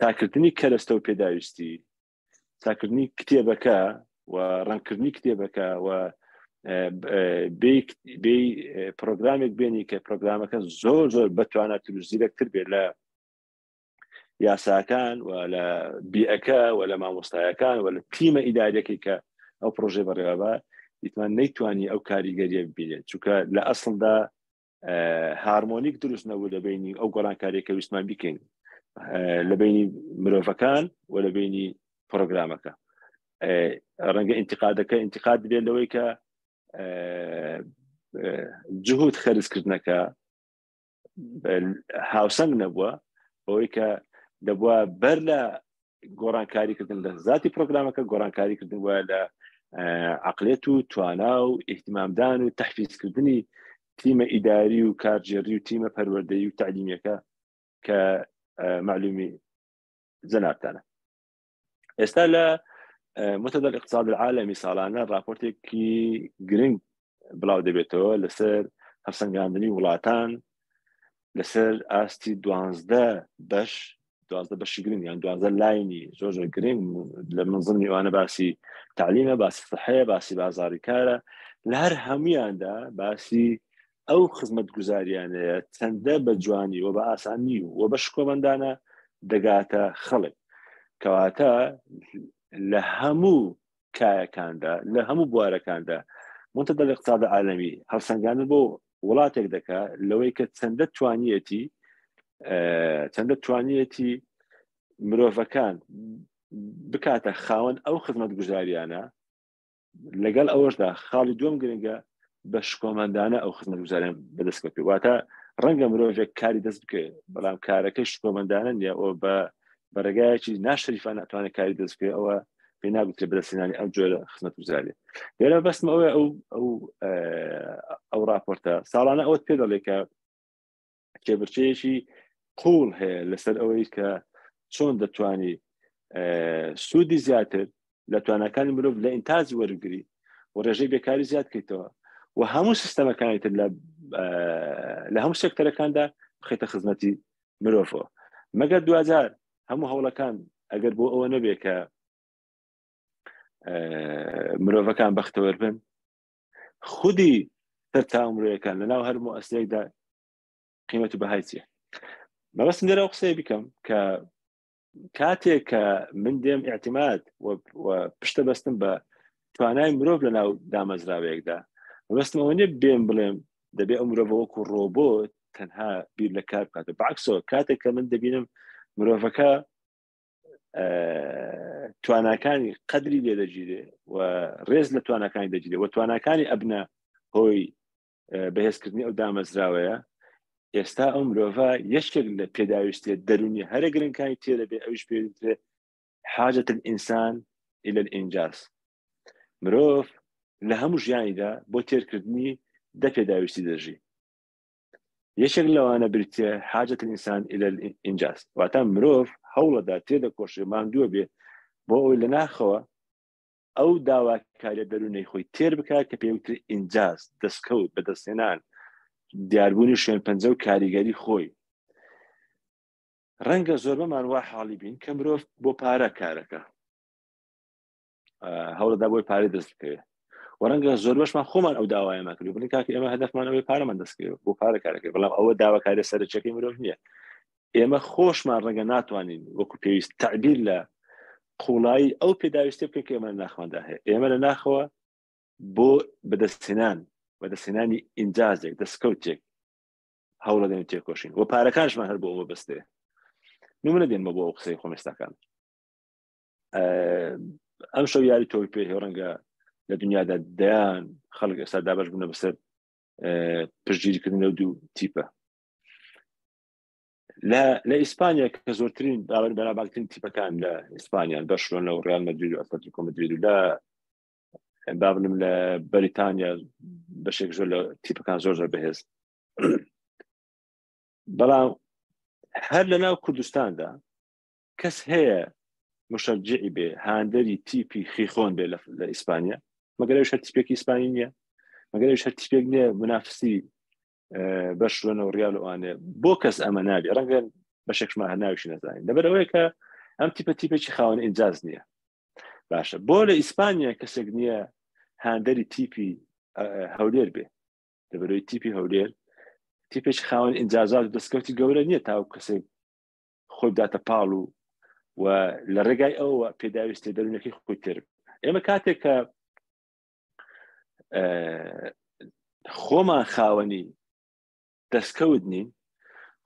تاکردنی کەرەستە و پێداویستی ساکردنی کتێبەکە و ڕەنگکردنی کتێبەکە و بێ پرۆگرامێک بێنی کە پرۆگرامەکە زۆر بەتوانێت زیرەکتر بێت لە یاساکان و لە بیئەکە و لە مامۆستایەکان و لە تیمە ئیداریەکەی کە ئەو پرۆژێ بەڕێوەبە دیتمان نەیتوانی ئەو کاریگەریە ببینێت چونکە لە ئەسڵدا هارمۆنیک دروست نەبوو لە بینی ئەو گۆڕانکاریەکە ویستمان بکەین لە بینی مرۆڤەکان و لە بینی پرۆگرامەکە. ڕەنگە ئینتقاد بێت لەوەی کە جهود خەرجکردنەکە هاوسەنگ نەبووە ئەوەی کە دەبووە بەر لە گۆڕانکاریکردن لە ذاتی پرۆگرامەکە گۆڕانکاریکردن وە لە عقلێت و توانا و ئیحتیمامدان و تەحفیزکردنی تیمە ئیداری و کارژێڕی و تیمە پەروەردەیی و تعلیمیەکە کە معلومی جەنابتانە. ئێستا لە منتدى الاقتصاد العالمي ساڵانە راپۆرتێکی گرنگ بڵاو دەبێتەوە لەسەر هەرسەنگاندنی وڵاتان لەسەر ئاستی 12 بەشی گرنگ یان 12 لاینی زۆر گرنگ لە منزڵی ئەوانە باسی تعلیمە، باسی صحەیە، باسی بازاڕی کارە، لە هەر هەمویاندا باسی ئەو خزمەتگوزاریانەیە چەندە بە جوانی و بە ئاسانی و بە شکۆمەندانە دەگاتە خەڵک کەواتە لە هەموو کایەکاندا لە هەموو بوارەکاندا منتدى الاقتصاد العالمي هەڵسەنگاندن بۆ وڵاتێک دەکا لەوەی کە چەندە توانیەتی مرۆڤەکان بکاتە خاوەن ئەو خزمەتگوزاریانە لەگەڵ ئەوەشدا خاڵی دووەم گرنگە بە شکۆمەندانە ئەو خزمەتگوزاریان بەدەست بکەوێت. واتە ڕەنگە مرۆڤێک کاری دەست بکەێت بەڵام کارەکەی شکۆمەندانە نیە ئەو بە ڕێگایەکی ناشریفان ناتوانێت کاری دەست بکەێت ئەوە پێی ناگوترێت بەدەستێنانی ئەو جۆرە خزمەتگوزاریە. لێرە بەستمە ئەوە ئەو راپۆرتە ساڵانە ئەوت پێ دەڵێ کە کێبرچەیەکی قوڵ هەیە لەسەر ئەوەی کە چۆن دەتوانی سوودی زیاتر لە توانەکانی مرۆڤ لە ئینتاجی وەرگری و ڕێژەی بێکاری زیاد بکەیتەوە و هەموو سیستەمەکانی تر لە هەموو سێکتەرەکاندا بخەیتە خزمەتی مرۆڤەوە. مەگەر دوجار هەموو هەوڵەکان ئەگەر بۆ ئەوە نەبێ کە مرۆڤەکان بەختەوەر بن، خودی سەرتامڕۆیەکان لەناو هەر مؤسسەیەکدا قیمەت و بەهای چییە؟ مەبەستم لێرە ئەو قسەیە بکەم کە کاتێک کە من دێم ئاعتیماد و پشتە بەستم بە توانای مرۆڤ لەناو دامەزراوەیەکدا، مەبەستم ئەوە نیە بێم بڵێم دەبێ ئەو مرۆڤ وەکو ڕۆبۆت تەنها بیر لە کار بکاتە. بەعکسەوە کاتێک کە من دەبینم مرۆڤەکە تواناکانی قەدری لێ دەگیرێ و ڕێز لە توانەکانی دەگیرێ و توانەکانی ئەبنە هۆی بەهێزکردنی ئەو دامەزراوەیە، ئێستا ئەو مرۆڤە یەکێک لە پێداویستێ دەرونی هەرە گرنگەکانی تێدە بێ ئەوش پێدرێ حاجة الإنسان إلى الإنجاز. مرۆڤ لە هەموو ژیانیدا بۆ تێرکردنی دە پێداویستی دەژی. یەکێک لەوانە بریتێ حاجة الإنسان إلى الإنجاز، واتە مرۆڤ هەوڵەدا تێدەکۆشێ ماندووە بێ بۆ ئەوی لە ناخەوە ئەو داواکاریە دەرونەی خۆی تێر بکات کە پێوتر ئینجاز، دەستکەوت، بەدەستهێنان، دیاربوونی شوێن پەنجە و کاریگەری خۆی. ڕەنگە زۆر بەمان وا حاڵی بین کە مرۆڤ بۆ پارە کارەکە هەوڵەدا بۆی پارەی دەست بکەوێت و ڕەنگە زۆر بەشمان خۆمان ئەو داوایەمان کردو بڵین کاکە ئێمە هەدەفمان ئەوەی پارەمان دەستکەوێت بۆ پارە کارەکەی، بەڵام ئەوە داواکاریە سەرچەکەی مرۆڤ نییە. ئێمە خۆشمان ڕەنگە ناتوانین وەکو پێویست تعبیر لە قوڵایی ئەو پێداویستێ بکەین کە ئێمە لە ناخواندا هەیە. ئێمە لە ناخەوە بۆ بەدەستهێنانی ئینجازێک، دەستکەوتێک هەوڵە دێن تێکۆشین و پارەکانشمان هەر بۆ ئەوە بەستێ. نمونە دێنمە بۆ ئەو قسەی خۆم ئێستاکان. ئەم شەو یاری تۆی پێ ڕەنگە لە دنیادا دەیان خەڵک ئێستا دابەش بوونە بەسەر پشتگیریکردن لەو دوو تیپە. لە ئیسپانیا کە زۆرترین بەنابانگترین تیپەکان لە ئیسپانیان بەرشلۆنە و ڕیال مەدرید و ئەتلتیکۆ مەدرید و لە بابنم لە بەریتانیا بەشێک زۆر لە تیپەکان زۆر بەهێز. بەڵام هەر لەناو کوردستاندا کەس هەیە مشجعی بێ هاندەری تیپی خیخۆن بێ لە ئیسپانیا، مەگەر ئەوش هەر تیپێکی ئیسپانی نییە، مەگەر ئەوش هەر تیپێک نییە منافسی بەرشلۆنە و ڕیال ئەوانێ. بۆ کەس ئەمە نابێ، ڕەنگە بەشێکشمان هەر ناویشی نەزانین، لەبەر ئەوەیە کە ئەم تیپێکی خاوەن ئینجاز نییە. باشە بۆ لە ئیسپانیا کەسێک نییە هاندەری تیپی هەولێر بێ لەبەرەوەی تیپی هەولێر تیپێکی خاوەن ئینجازات و دەستکەوتی گەورە نییە تا کەسێک خۆی بداتە پاڵ و لە ڕێگای ئەوە پێداویستێ دەرونەکەی خۆی تر ئێمە کاتێک کە خۆمان خاوەنی دەستکەوت نین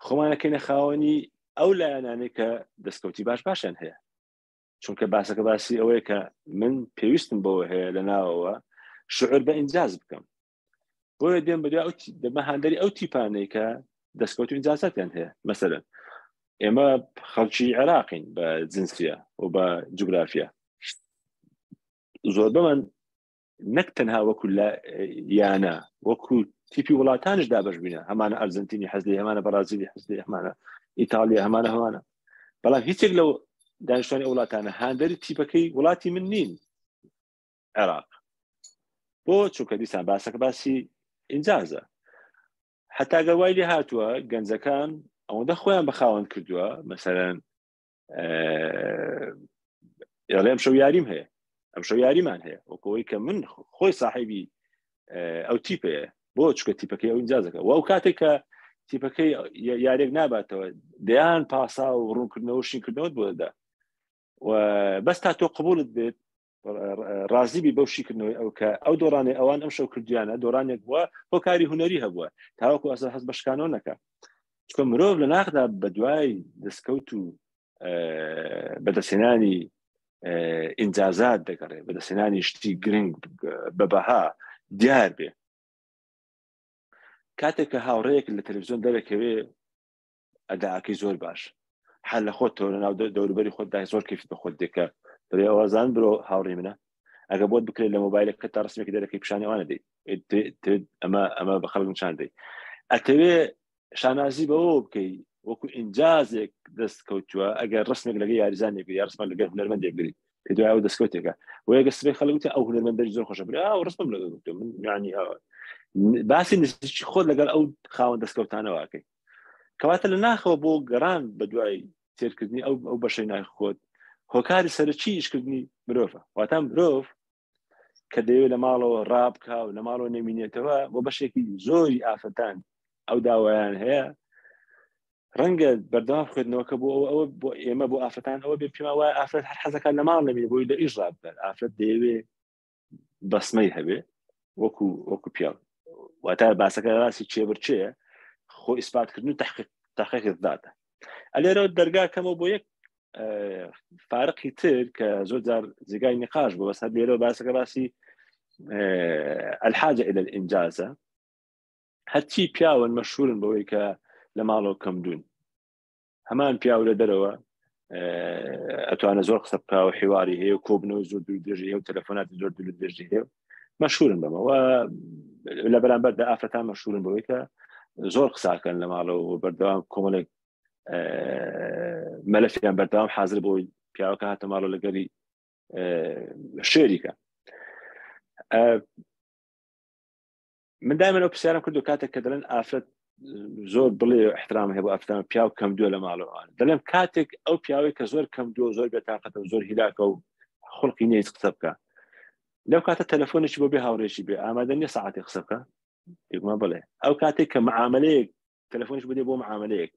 خۆمانەکەینە خاوەنی ئەو لایەنانەی کە دەستکەوتی باشیان هەیە چونکە باسەکە باسی ئەوەیە کە من پێویستم بەوە هەیە لە ناوەوە شعور بە ئینجاز بکەم بۆیە دێم بەدوای دەمە هاندەری ئەو تیپانەی کە دەستکەوت و ئینجازاتیان هەیە مەسەلەن ئێمە خەڵکی عێراقین بە جنسیە و بە جوگرافیا زۆر بەمان نەک تەنها وەکو یانە وەکو تیپی وڵاتانش دابش بینە هەمانە ئەرجنتینی حەزلی هەمانە بەرازیلی حەزلی هەمانە ئیتالیا هەمانە بەڵام هیچێک لەو دانیشتوانی وڵاتانە هاندەری تیپەکەی وڵاتی من نین عێراق بۆ چونکە دیسان باسەکە باسی ئینجازە حتا گەوای لێ هاتووە گەنجەکان ئەوەندە خۆیان بەخاوەن کردووە مەسەلەن ئەم شەو یاریم هەیە ئەم شەو یاریمان هەیە وەکەوەی کە من خۆی صاحبی ئەو تیپەیە بۆ چکە تیپەکەی ئەو ئینجازەکە و ئەو کاتێک کە تیپەکەی یارێک ناباتەوە دەیان پاسا و ڕوونکردنەوە و شینکردنەوەت بۆ دەدا و بەس تا تۆ قبولت بێت ڕازی بی بەو شیکردنەوەی ئەو کە ئەو دۆڕانێ ئەوان ئەم شەو کردیانە دۆڕانێک بووە هۆکاری هوەری هەبووە تاوەکو ئەسەر هەست بەشکانەوە نەکە چکە مرۆڤ لە ناخدا بە دوای دەستکەوت و بەدەستێنانی ئینجازات دەگەڕێ بەدەستێنانی شتی گرنگ بەبەها دیار بێ کاتێک کە هاوڕەیەک لە تەلەڤیزیۆن دەرەکەوێ ئەداعەکەی زۆر باش حال لە خۆتەوە لە ناو دەوروبەری خۆتدا زۆر کەیفیت بە خۆت دێکە بەڵێ ئەوەزان برۆ هاوڕێی منە ئەگە بۆت بکرێت لە مۆبایلەکە تا ڕسمێکی دەرەکەی پیشانی ئەوانە دەیت ئەمە بە خەڵک نیشان دەیت ئەتەوێ شانازی بەوە بکەی وەکو ئینجازێک دەست کەوتووە ئەگەر ڕسمێک لەگە یاریزانێک یا ڕسمە لەگەر هونەرمەندێک گری پێ دوای ئەو دەستکەوتێکە وەیەگە سبەی خەڵک وتە ئەو هونەرمەندەری زۆر خۆشە بڵێ ئاو ڕسمم لەگەڵ گوتم من یعنی باسی نزیکی خۆت لەگەڵ ئەو خاوەن دەستکەوتانەوە ئەکەی کەواتە لە ناخەوە بۆ گەڕان بە دوای تێرکردنی ئەو بەشەی ناوی خۆت هۆکاری سەرچی ئیشکردنی مرۆڤە واتە مرۆڤ کە دەیەوێت لە ماڵەوە ڕابکە و لە ماڵەوە نەمینێتەوە بۆ بەشێکی زۆری ئافرەتان ئەو داوایان هەیە ڕەنگە بەردەوام خوێندنەوەکە بۆ ئەوە بۆ ئێمە بۆ ئافرەتان ئەوە بێ پێما وایە ئافرەت هەر حەزەکان لە ماڵ نەمینێ بۆی لە ئیش ڕابکات ئافرەت دەیەوێ بەسمەی هەبێ وەکو پیاو واتە باسەکە ڕاستی چێبرچەیە خۆ ئیسپاتکردن و تحقیق دادە ئەلێرەوە دەرگاکەمەوە بۆ یەک فارقی تر کە زۆر جار جێگای نقاش بوو بەس هەر لێرەوە باسەکە باسی الحاجة إلى الإنجازة هەرچی پیاوە مەشهورن بەوەی کە لە ماڵەوە کەمدون هەمان پیاو لە دەرەوە ئەتوانە زۆر قسە بکە و حیواری هەیە و کۆبنەوە زۆر دوورودێژی هەیە و تەلەفۆناتی زۆر دوورودێژی هەیە مەشهورن بەمەوە لە بەرامبەردا ئافرەتان مەشهورن بەوەی کە زۆر قساکەن لە ماڵەوە بەردەوام کۆمەڵێک مەلەفیان بەردەوام حاضر بۆی پیاوەکە هاتە ماڵەوە لەگەری شێریکە من دائما ئەو پرسیارم کردو کاتێک کە دەڵێن ئافرەت زۆر بڵێ احترام هەیە بۆ ئافرەتان پیاو کەمدووە لە ماڵەوە دەڵێم کاتێک ئەو پیاوەی کە زۆر کەمدووە زۆر بێتاقەتە و زۆر هیلاکە و خڵقی نییە قسە بکە لەو کاتە تەلەفۆنێکی بۆ بێ هاوڕێشی بێ ئامادە نییە سەعاتی قسە بکە یەکمان بڵێ ئەو کاتێک کە معاملەیەک تەلەفۆنش بدێ بۆ معاملەیەک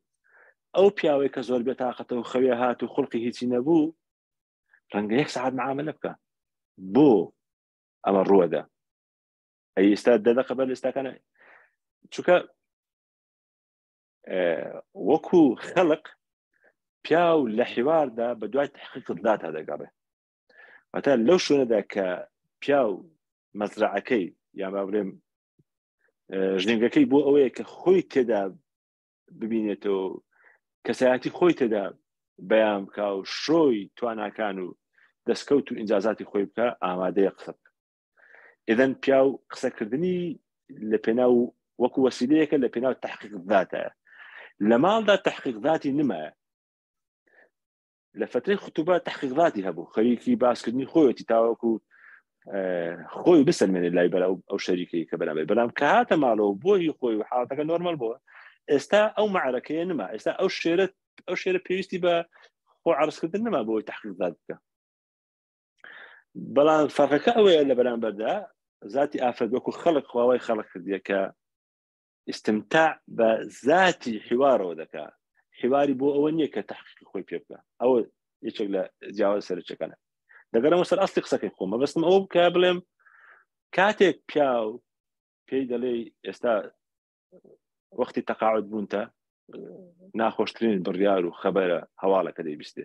ئەو پیاوەی کە زۆر بێتاقەتە و خەوێ هات و خڵقی هیچی نەبوو ڕەنگە 1 ساعت معاملە بکە بۆ ئەمە ڕووەدا ئەی ئێستا دەدەقە بەر ئێستاکانە چونکە وەکو خەڵق پیاو لە حیواردا بە دوای تحقیق داتا دەگەڕێ واتە لەو شوێنەدا کە پیاو مەزرعەکەی یان با بڵێم ژنگەکەی بۆ ئەوەیە کە خۆی تێدا ببینێتەوە کەسایەتی خۆی تێدا بەیان بکە و شۆی تواناکان و دەستکەوت و ئینجازاتی خۆی بکە ئامادەیە قسە بکە ئێدەن پیاو قسەکردنی لە پێناو وەکو وەسیلەیەکە لە پێناو تحقیق داتایە لە ماڵدا تحقیق داتی نمایە لە فترەی خوتوبە تحقیق داتی هەبوو خەریکی باسکردنی خۆیەتی تاوەکو خۆی بسەلمێنێت لای بەر ئەو شەریکەی کە بەرامبەر بەڵام کە هاتە ماڵەوە بۆی خۆی و حاڵەتەکە نۆرمال بووە ئێستا ئەو معرەکەیە نما ئێستا ئەو شێرە پێویستی بە خۆ عەرزکردن نما بۆی تحقیق دات بکە بەڵام فەرقەکە ئەوەیە لە بەرامبەردا ذاتی ئافرەت وەکو خەڵق خواوەی خەڵق کردیە کە استمتاع بە ذاتی حوارەوە دەکات حواری بۆ ئەوە نییە کە تحقیقی خۆی پێ بکە ئەوە یەکێک لە جیاواز سەرچەکانە دەگەڕەوە سەر ئەسڵی قسەکەی خۆمە بەستم ئەوە بکە بڵێم کاتێک پیاو پێی دەڵێ ئێستا وەختی تەقاعد بوونتە ناخۆشترین بڕیار و خەبەرە هەواڵەکە دەیبیستێ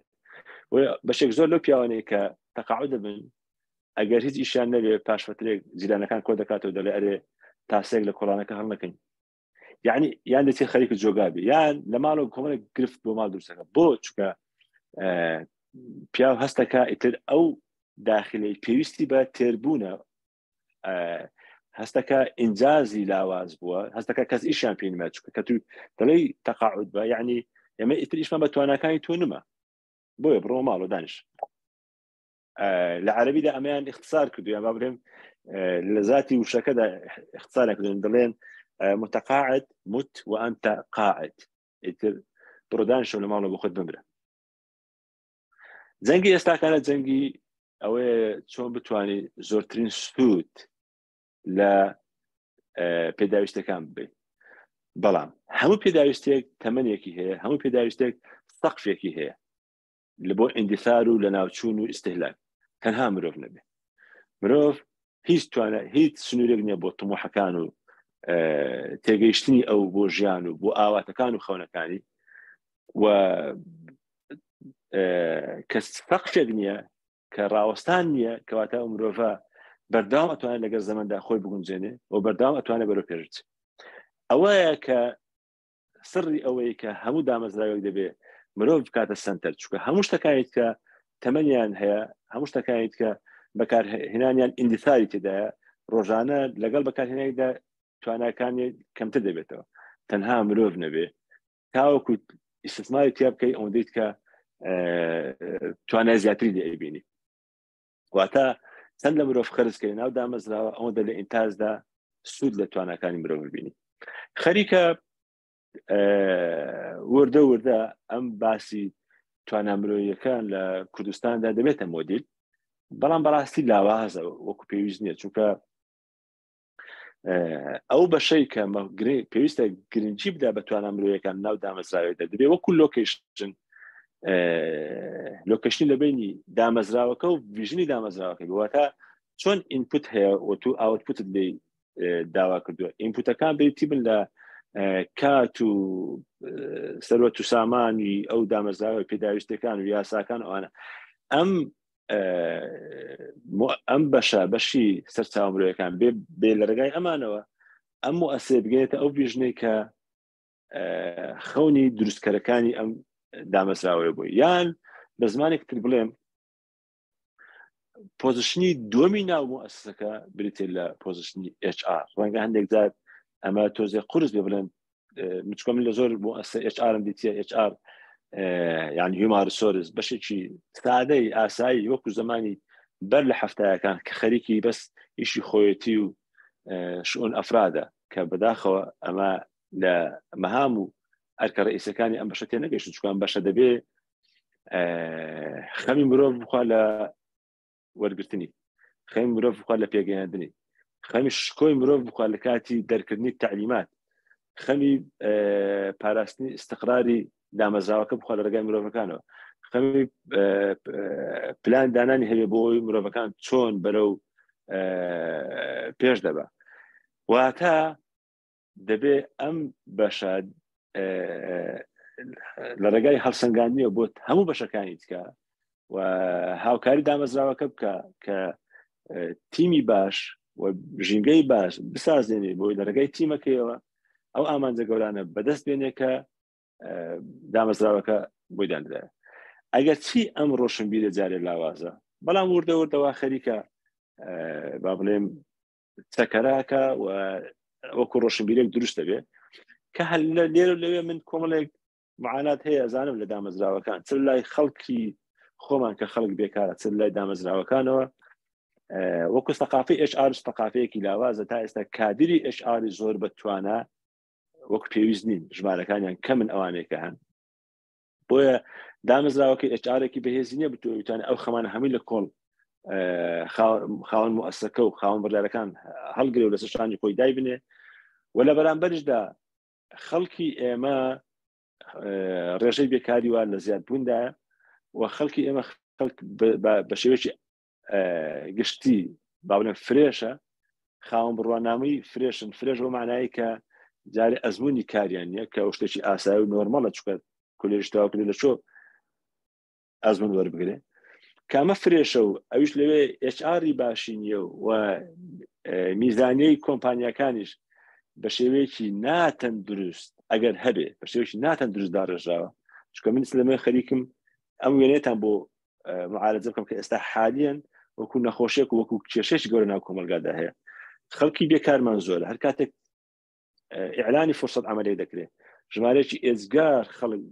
بەشێک زۆر لەو پیاوانەیە کە تەقاعد دەبن ئەگەر هیچ ئیشیان نەبێ پاشفترێک جیرانەکان کۆ دەکاتەوە دەڵێ ئەرێ تاسێک لە کۆڵانەکە هەڵ نەکەین یعنی یان دەچێت خەریکی جۆگابی یان لە ماڵەوە کۆمەڵێک گرفت بۆ ماڵ دروستەکە بۆ چکە پیاو هەستەکە ئیتر ئەو داخلەی پێویستی بە تێربوونە هەستەکە ئینجازی لاواز بووە هەستەکە کەس ئیشیان پێ نما چکە کە تو دەڵێی تەقاعد بە یعنی ئێمە ئیتر ئیشمان بە تواناکانی تۆ نمە بۆیە بڕۆ ماڵەوە دانیش لە عەرەبیدا ئەمەیان اختصار کردویان با بڵێم لە ذاتی وشەکەدا اختصارێک کردن دەڵێن متقاعد مت وأنت قاعد ئیتر بڕۆ دانیشەوە لە ماڵەوە بۆ خۆت بمرە جەنگی ئێستاکانە جەنگی ئەوەیە چۆن بتوانی زۆرترین سوود لە پێداویستەکان ببێت بەڵام هەموو پێداویستێک تەمەنێکی هەیە هەموو پێداویستێک سەقفێکی هەیە لە بۆ ئیندیثار و لە ناوچوون و ئیستهلاک تەنها مرۆڤ نەبێ مرۆڤ هیچ سنوورێک نییە بۆ تموحەکان و تێگەیشتنی ئەو بۆ ژیان و بۆ ئاواتەکان و خەونەکانی و کە سەقفێک نییە کە ڕاوەستان نییە کەواتە ئەو مرۆڤە بەردەوام ئەتوانێت لەگەر زەمەندا خۆی بگونجێنێ و بەردەوام ئەتوانێت بەرەو پێشچ ئەوەیە کە سڕی ئەوەی کە هەموو دامەزراوێک دەبێت مرۆڤ بکاتە سنتەر چووکە هەموو شتەکانیت کە تەمەنیان هەیە هەموو شتەکانیت کە بەکارهێنانیان ئیندیثاری تێدایە ڕۆژانە لەگەڵ بەکارهێنانیدا تواناکانی کەمتر دەبێتەوە تەنها مرۆڤ نەبێ تاوەکو ئیستثماری تیا بکەی ئەوەندەیت کە توانای زیاتری لێ ئەیبینی واتە چەند لە مرۆڤ خەرجکەی ناو دامەزراوە ئەوەندە لە ئینتاجدا سوود لە تواناکانی مرۆڤ ببینی خەریکە وردە ئەم باسی توانامرۆیەکان لە کوردستاندا دەبێتە مۆدیل بەڵام بەڕاستی لاوازە وەکو پێویست نییە چونکە ئەو بەشەی کە پێویستە گرنگی بدا بە توانامرۆیەکان ناو دامەزراوێتە دەبێت وەکو لۆکیشنی لە بینی دامەزراوەکە و ڤیژنی دامەزراوەکە بواتە چۆن ئینپوت هەیە و تو ئاوتپوتت لێ داوا کردووە ئینپوتەکان بریتی بن لە کات و سەروەت و سامانی ئەو دامەزراوە پێداویستەکان و یاساکان ئەوانە ئەم بەشی سەرچاومرۆیەکان بێ لە ڕێگای ئەمانەوە ئەم مؤسسە بگێنێتە ئەو ڤیژنەی کە خەونی دروستکەرەکانی ئەم دامەزراوەیە بووی یان بە زمانێک تر بڵێم پۆزیشنی دووەمی ناو مؤسسەکە بریتێ لە پۆزیشنی HR ڕەنگە هەندێک جار ئەمە تۆزێ قورس بێ بڵێن مچکۆم لە زۆر مؤسسە HRم دیتیە HR یعنی هیومان ریسۆرس بەشێکی سادەی ئاسایی وەکو زمانی بەر لە هەفتەیەکان کە خەریکی بەس ئیشی خۆیەتی و شؤون ئەفرادە کە بەداخەوە ئەمە لە مەهام و ئەرکە ڕئیسەکانی ئەم بەشە تێ نەگەیشتن چونکە ئەم بەشە دەبێ خەمی مرۆڤ بخوا لە وەرگرتنی خەمی مرۆڤ بخوا لە پێگەیاندنی خەمی شکۆی مرۆڤ بخوا لە کاتی دەرکردنی تعلیمات خەمی پاراستنی استقراری دامەزراوەکە بخوا لە ڕێگای مرۆڤەکانەوە خەمی پلان دانانی هەبێ بۆی مرۆڤەکان چۆن بەرەو پێش دەبە واتە دەبێ ئەم بەشە لە ڕێگای هەڵسەنگاندنیە بۆ هەموو بەشەکانی تکە و هاوکاری دامەزراوەکە بکە کە تیمی باش و ژینگەی باش بسازێنێ بۆی لە ڕێگای تیمەکەیەوە ئەو ئامانجە گەورانە بەدەست بێنێ کە دامەزراوەکە بۆی دانرایە ئەگەر چی ئەم ڕۆشنبیرە جارێ لاوازە بەڵام وردەوردەوە خەریکە با بڵێم چەکەراکە و وەکو ڕۆشنبیرێک دروست دەبێ کە هەل لێرە لەوێ من کۆمەڵێک معانات هەیە ئەزانم لە دامەزراوەکان چ لای خەڵکی خۆمان کە خەڵک بێکارە چ لای دامەزراوەکانەوە وەکو سەقافی HR سەقافەیەکی لاوازە تا ئێستا کادری HR زۆر بەتوانە وەکو پێویست نین ژمارەکانیان کەمن ئەوانەیە هەن بۆیە دامەزراوەکە HR-ێکی بەهێزی نییە بتوانێت ئەو خەمانە هەمووی لە کۆڵ خاوەن مؤسسەکە و خاوەن بڕیارەکان هەڵگرێ و لەسەر شانی خۆی دایبنێ و لە بەرامبەرشدا خەڵکی ئێمە ڕێژەی بێکاری وان لە زیادبووندایە و خەڵکی ئێمە خەڵک بە شێوەیەکی گشتی باڵێن فرێشە خاوەن بڕوانامەی فرێشن فرێژ بۆ معنایی کە جارێ ئەزمموی کاریان نییە کە شتێکی ئاسایی و نۆرمەڵە چکە کولێشتاوکرێ لە چۆ ئەزمون وەربگرێ کامە فرێشە و ئەویش لەوێ HR باشی نییە و میزانەی کۆمپانیەکانیش بە شێوەیەکی ناتەن دروست ئەگەر هەبێ بە شێوەیەکی ناتەن دروست داڕێژراوە چکە من لەمە خەریکم ئەم وێنێتان بۆ معارەزە بکەم کە ئێستا حالیان وەکو نەخۆشیێک و وەکو کێشەی گەورە ناو کۆمەلگادا هەیە خەڵکی بێکارمان زۆرە هەر کاتێک ئیعلانی فرصەت عملی دەکرێت ژمارەیەکی ئێزگار خەڵک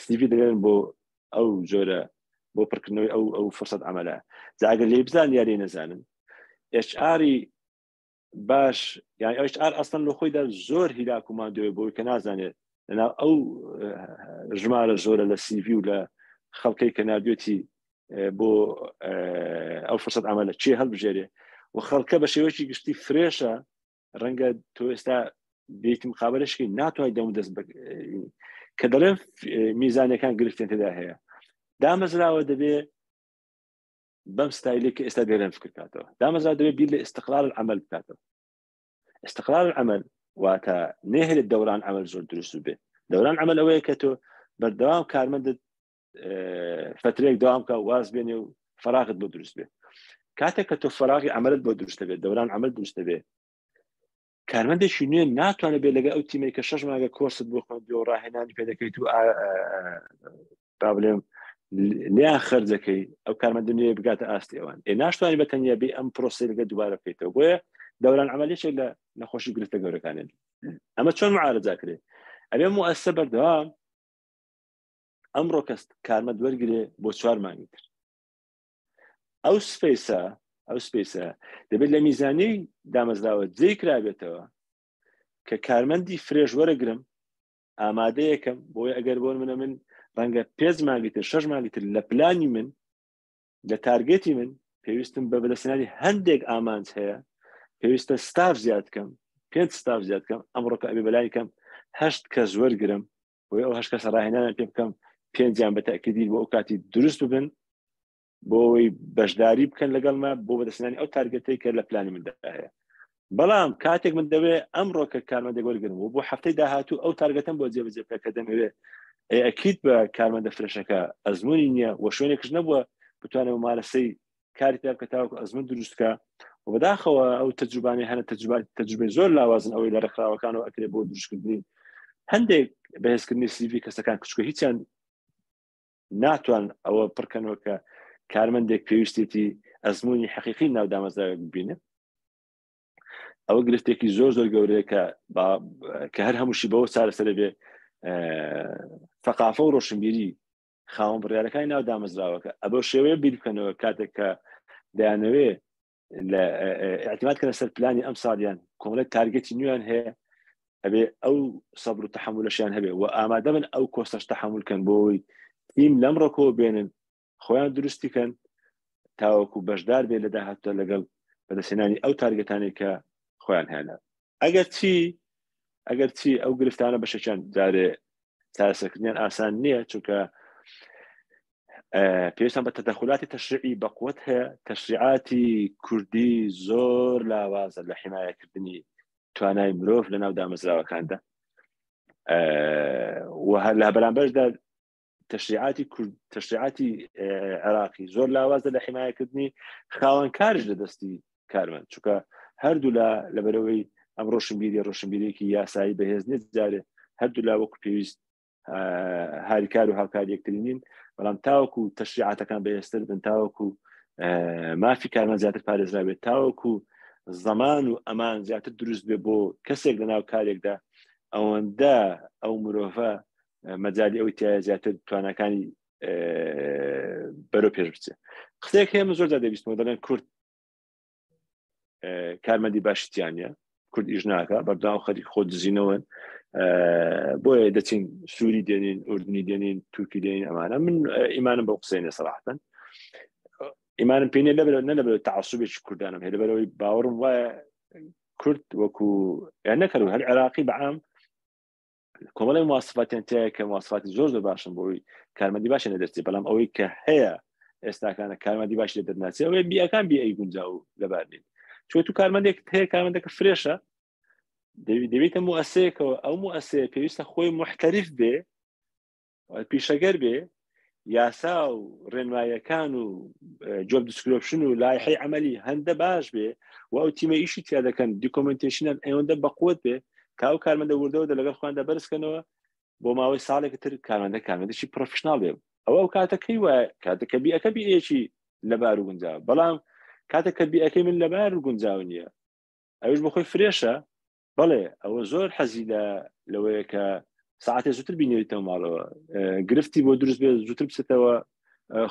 سیڤی دەگەن بۆ ئەو جۆرە بۆ پڕکردنەوەی ئەو فرصەت عملە جاگەر لێ بزان یاری نەزانن HR باش یعنی HR ئەسڵەن لە خۆیدا زۆر هیلاک و مادوێ بۆی کە نازانێت لەناو ئەو ژمارە زۆرە لە CV و لە خەڵکەی کە نادوێتی بۆ ئەو فرصەت عملە چێ هەڵبژێرێ و خەڵکە بە شێوەیەکی گشتی فرێشە ڕەنگە تۆ ئێستا بێتی مقابلەشکی ناتوانای دەم دەست کە دەڵێن میزانەکان گرفتێن تێدا هەیە دامەزراوە دەبێ بەم ستایلی کە ئێستا دەرێن فکر کاتەوە دامەزراوە دەبێ بیر لە استقلال العمل بکاتەوە استقلال العمل واتە نێهێت دەوران عمل زۆر دروست بێ دەوران عمل ئەوەیە کە تۆ بەردەوام کارمەندت فترێک داوام کە واز بێنێ و فراغت بۆ دروست بێ کاتێک کە تۆ فراغی عملت بۆ دروستە بێت دەوران عمل دروستە بێ کارمەندێکی نوێ ناتوانێت بێت لەگە ئەو تیمەی کە 6 مانگە کۆرست بۆ خوێندی و ڕاهێنانی پێ دەکەیت و با بڵێم لیان خەرجەکەی ئەو کارمەندە نوێ بگاتە ئاستی ئەوان ناشتوانانی بەتەنیا بێ ئەم پرۆسی لەگە دووبارە بکەیتەوە بۆیە دەوران عملیشێک لە نەخۆشی گرفتە گەورەکانێت ئەمە چۆن معارەجا کرێ ئەبێ مؤسسە بەردەوام ئەمڕۆ کەس کارمەند وەرگرێ بۆ 4 مانگی تر ئەو سپیسە دەبێت لە میزانەی دامەزراوە جێی کرابێتەوە کە کارمەندی فرێژ وەرەگرم ئامادەیەکەم بۆی ئەگەر بۆن منە من ڕەنگە 5 مانگی تر 6 مانگی تر لە پلانی من لە تارگێتی من پێویستم بە بەدەستێنانی هەندێک ئامانج هەیە پێویستە ستاف زیاد بکەم 5 ستاف زیاد بکەم ئەمڕۆ کە ئەبێ بەلایکەم 8 کەس وەرگرم بۆی ئەو 8 کەس ڕاهێنانیان پێ بکەم 5یان بە تەکیدی بۆ ئەو کاتی دروست ببن بۆی بەشداری بکەن لەگەڵمە بۆ بەدەستێنانی ئەو تارگێتەی کە لە پلانی مندا هەیە بەڵام کاتێک من دەوێت ئەمڕۆ کە کارمەندێک وەرگرم و بۆ هەفتەی داهاتوو ئەو تارگەتم بۆ جێبەجێ بکە کە دەمەوێت ئەکید بە کارمەندە فرێشەکە ئەزمموی نییە و شوێنێکش نەبووە بتوانێت ممارەسەی کاری پێ بکە تاوەکو ئەزمون دروستکە و بەداخەوە ئەو تەجروبانی هەنە تەجروبەی زۆر لاوازن ئەوەی لە ڕێکخراوەکانەوە ئەکرێت بۆ دروستکردنی هەندێک بەهێزکردنی CV کەسەکان کچکە هیچیان ناتوان ئەوە پڕکەنەوە کە کارمەندێک پێویستێتی ئەزمموی حەقیقی ناو دامەزراوێک ببینێ ئەوە گرفتێکی زۆر گەورەیە کە هەر هەمووشی بەوە چارەسەر بێ ثەقافە و ڕۆشنبیری خاوەن بڕیارەکانی ناو دامەزراوەکە ئەبە شێوەیە بیر بکەنەوە کاتێک کە دەیانەوێ لە اعتمادکردن سەر پلانی ئەم ساڵیان کۆمەڵێک تارگێتی نوێیان هەیە ئەبێ ئەو سەبر و تەحملەشیان هەبێ و ئامادە بن ئەو کۆستەش تەحملکەن بۆی تیم لەمڕۆکەوە بێنن خۆیان دروستیکەن تاوەکو بەشدار بێ لە داهاتووە لەگەڵ بەدەستێنانی ئەو تارگێتانی کە خۆیان هێنا ئەگەر چی ئەو گرفتانە بەشێکیان جارێ چارەسەرکردنیان ئاسان نییە چونکە پێویستان بە تەدەخلاتی تەشریعی بەقوت هەیە تەشریعاتی کوردی زۆر لاوازە لە حیمایەکردنی توانای مرۆڤ لە ناو دامەزراوەکاندا و هەر لە بەرامبەردا تەشریعاتی عێراقی زۆر لاوازە لە حیمایەکردنی خاوەنکاریش لە دەستی کارمەند چونکە هەردوو لە بەرەوەی ئەم ڕۆشنبیرێکی یاسایی بەهێز نێت جارێ هەردوو لا وەکو پێویست هاریکار و هاوکاری یەکترینین بەڵام تاوەکو تەشریعاتەکان بەهێزتر بن تاوەکو مافی کارمەند زیاتر پارێزرا بێت تاوەکو زەمان و ئەمان زیاتر دروست بێ بۆ کەسێک لەناو کارێکدا ئەوەندە ئەو مرۆڤە مەجای ئەوی تایە زیاتر توانەکانی بەرەو پێش بچێت قسەیەک هەیە من زۆر جار دەبیستمەوە دەڵێن کورد کارمەندی باشتیانە کورد ئیش ناکە بەردەوام خەریک خۆ دزینەوەن بۆیە دەچین سووری دێنین ئوردنی دێنین تورکی دێنین ئەمانە من ئیمانم بەو قسەینە سەراحەتەن ئیمانم پێ نەبێت تعسوبێکی کوردانم هەیە لەبەرەوەی باوەڕم وایە کورد وەکو یان نەکەن هەر عێراقی بەعام کۆمەڵی مواصفاتیان تایە کە مواصفاتی زۆر باشن بۆی کارمەندی باشە نەدەرچێت بەڵام ئەوەی کە هەیە ئێستاکانە کارمەندی باش لە دەرناچێت ئەوەی بیەکان بیئی گونجاو لەبارنین چۆ تو کارمەندێک هەیە کارمەندەکە فرێشە دەبێتە موەسسەیەکەوە ئەو موەسسەیە پێویستە خۆی محتەرف بێ پیشەگەر بێ یاسا و ڕێنماییەکان و جۆب دیسکرۆپشن و لایحەی عەمەلی هەندە باش بێ و ئەو تیمە ئیشی تیا دەکەن دیکۆمنتیشنیان ئەوەندە بەقوت بێ کاو کارمەندە وردەوە لەگەڵ خواندا بەرزکەنەوە بۆ ماوەی ساڵێکە تر کارمەندێکی پرۆفشناڵ بێ ئەو کاتەکەی وایە کاتەکە بیەکە بیەکی لەبار و گونجاو بەڵام کاتێککە بیەکەی من لەبار و گونجاو نییە ئەوش بە خۆی فرێشە بەڵێ ئەوە زۆر حەزی لەوەیە کە ساعتێ زووتر بینێتەوە ماڵەوە گرفتی بۆ دروست بێت زووتر بچێتەوە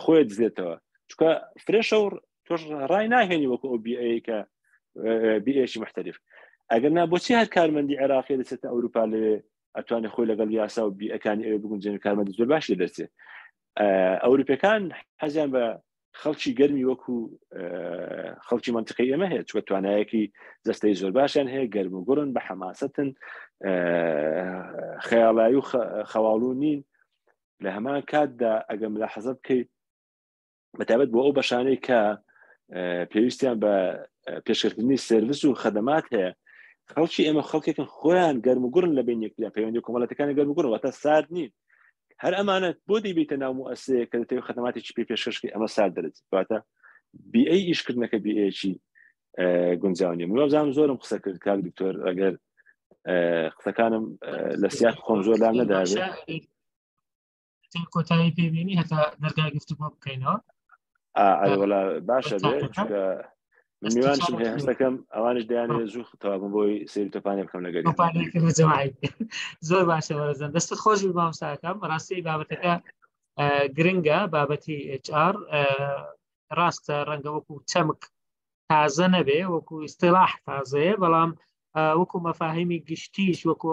خۆی دزێتەوە چونکە فرێشە و تۆش ڕای ناهێنی وەکو ئەو بیئەیە کە بیئەیەکی محتەرف ئەگەر نا بۆچی هەر کارمەندی عێراقی دەچێتە ئەوروپا لەوێ ئەتوانێت خۆی لەگەڵ یاسا و بیئەکانی ئەوێ بگونجێن کارمەندی زۆر باش لێ دەچێت ئەوروپیەکان حەزیان بە خەڵکی گەرمی وەکو خەڵکی منتیقی ئێمە هەیە چوە توانایەکی جەستەی زۆر باشیان هەیە گەرم و گوڕن بە حەماسەتن خەیاڵایی و خەواڵوو نین لە هەمان کاتدا ئەگەم لە حەزە بکەیت بەتابەت بۆ ئەو بەشانەی کە پێویستیان بە پێشکردنی سێرڤیس و خەدەمات هەیە خەڵکی ئێمە خەڵکێکن خۆیان گەرم و گوڕن لە بین یەکتریان پەیوەندی کۆمەڵەتەکانی گەرم و گوڕن واتە سارد نین هەر ئەمانەت بۆ دەیبێتە ناو موەسسەیەک کە دەتەوێت خەدەماتێکی پێشکەشکەی ئەمە سارد دەرێت واتە بیئەی ئیشکردنەکە بیئەیەکی گونجاو نییە من وابزانم زۆرم قسە کرد کاک دکتۆر ئەگەر قسەکانم لە سیاق خۆم زۆر لام نەدابێت کۆتایی پێبینی هەتا دەرگای گفتوگۆ بکەینەوە وەڵا باشە بێ چونکە من میوانشم هەیە هەستەکەم ئەوانش دەیانێت زوو تەواو بۆی سەیر تۆپانێ بکەم لەگەڵ زۆر باشە وەرزن دەستت خۆش بی مامۆستاکەم ڕاستی بابەتەکە گرنگە بابەتی HR ڕاستە ڕەنگە وەکو چەمک تازە نەبێ وەکو ئیستیلاح تازەیە بەڵام وەکو مەفاهیمی گشتیش وەکو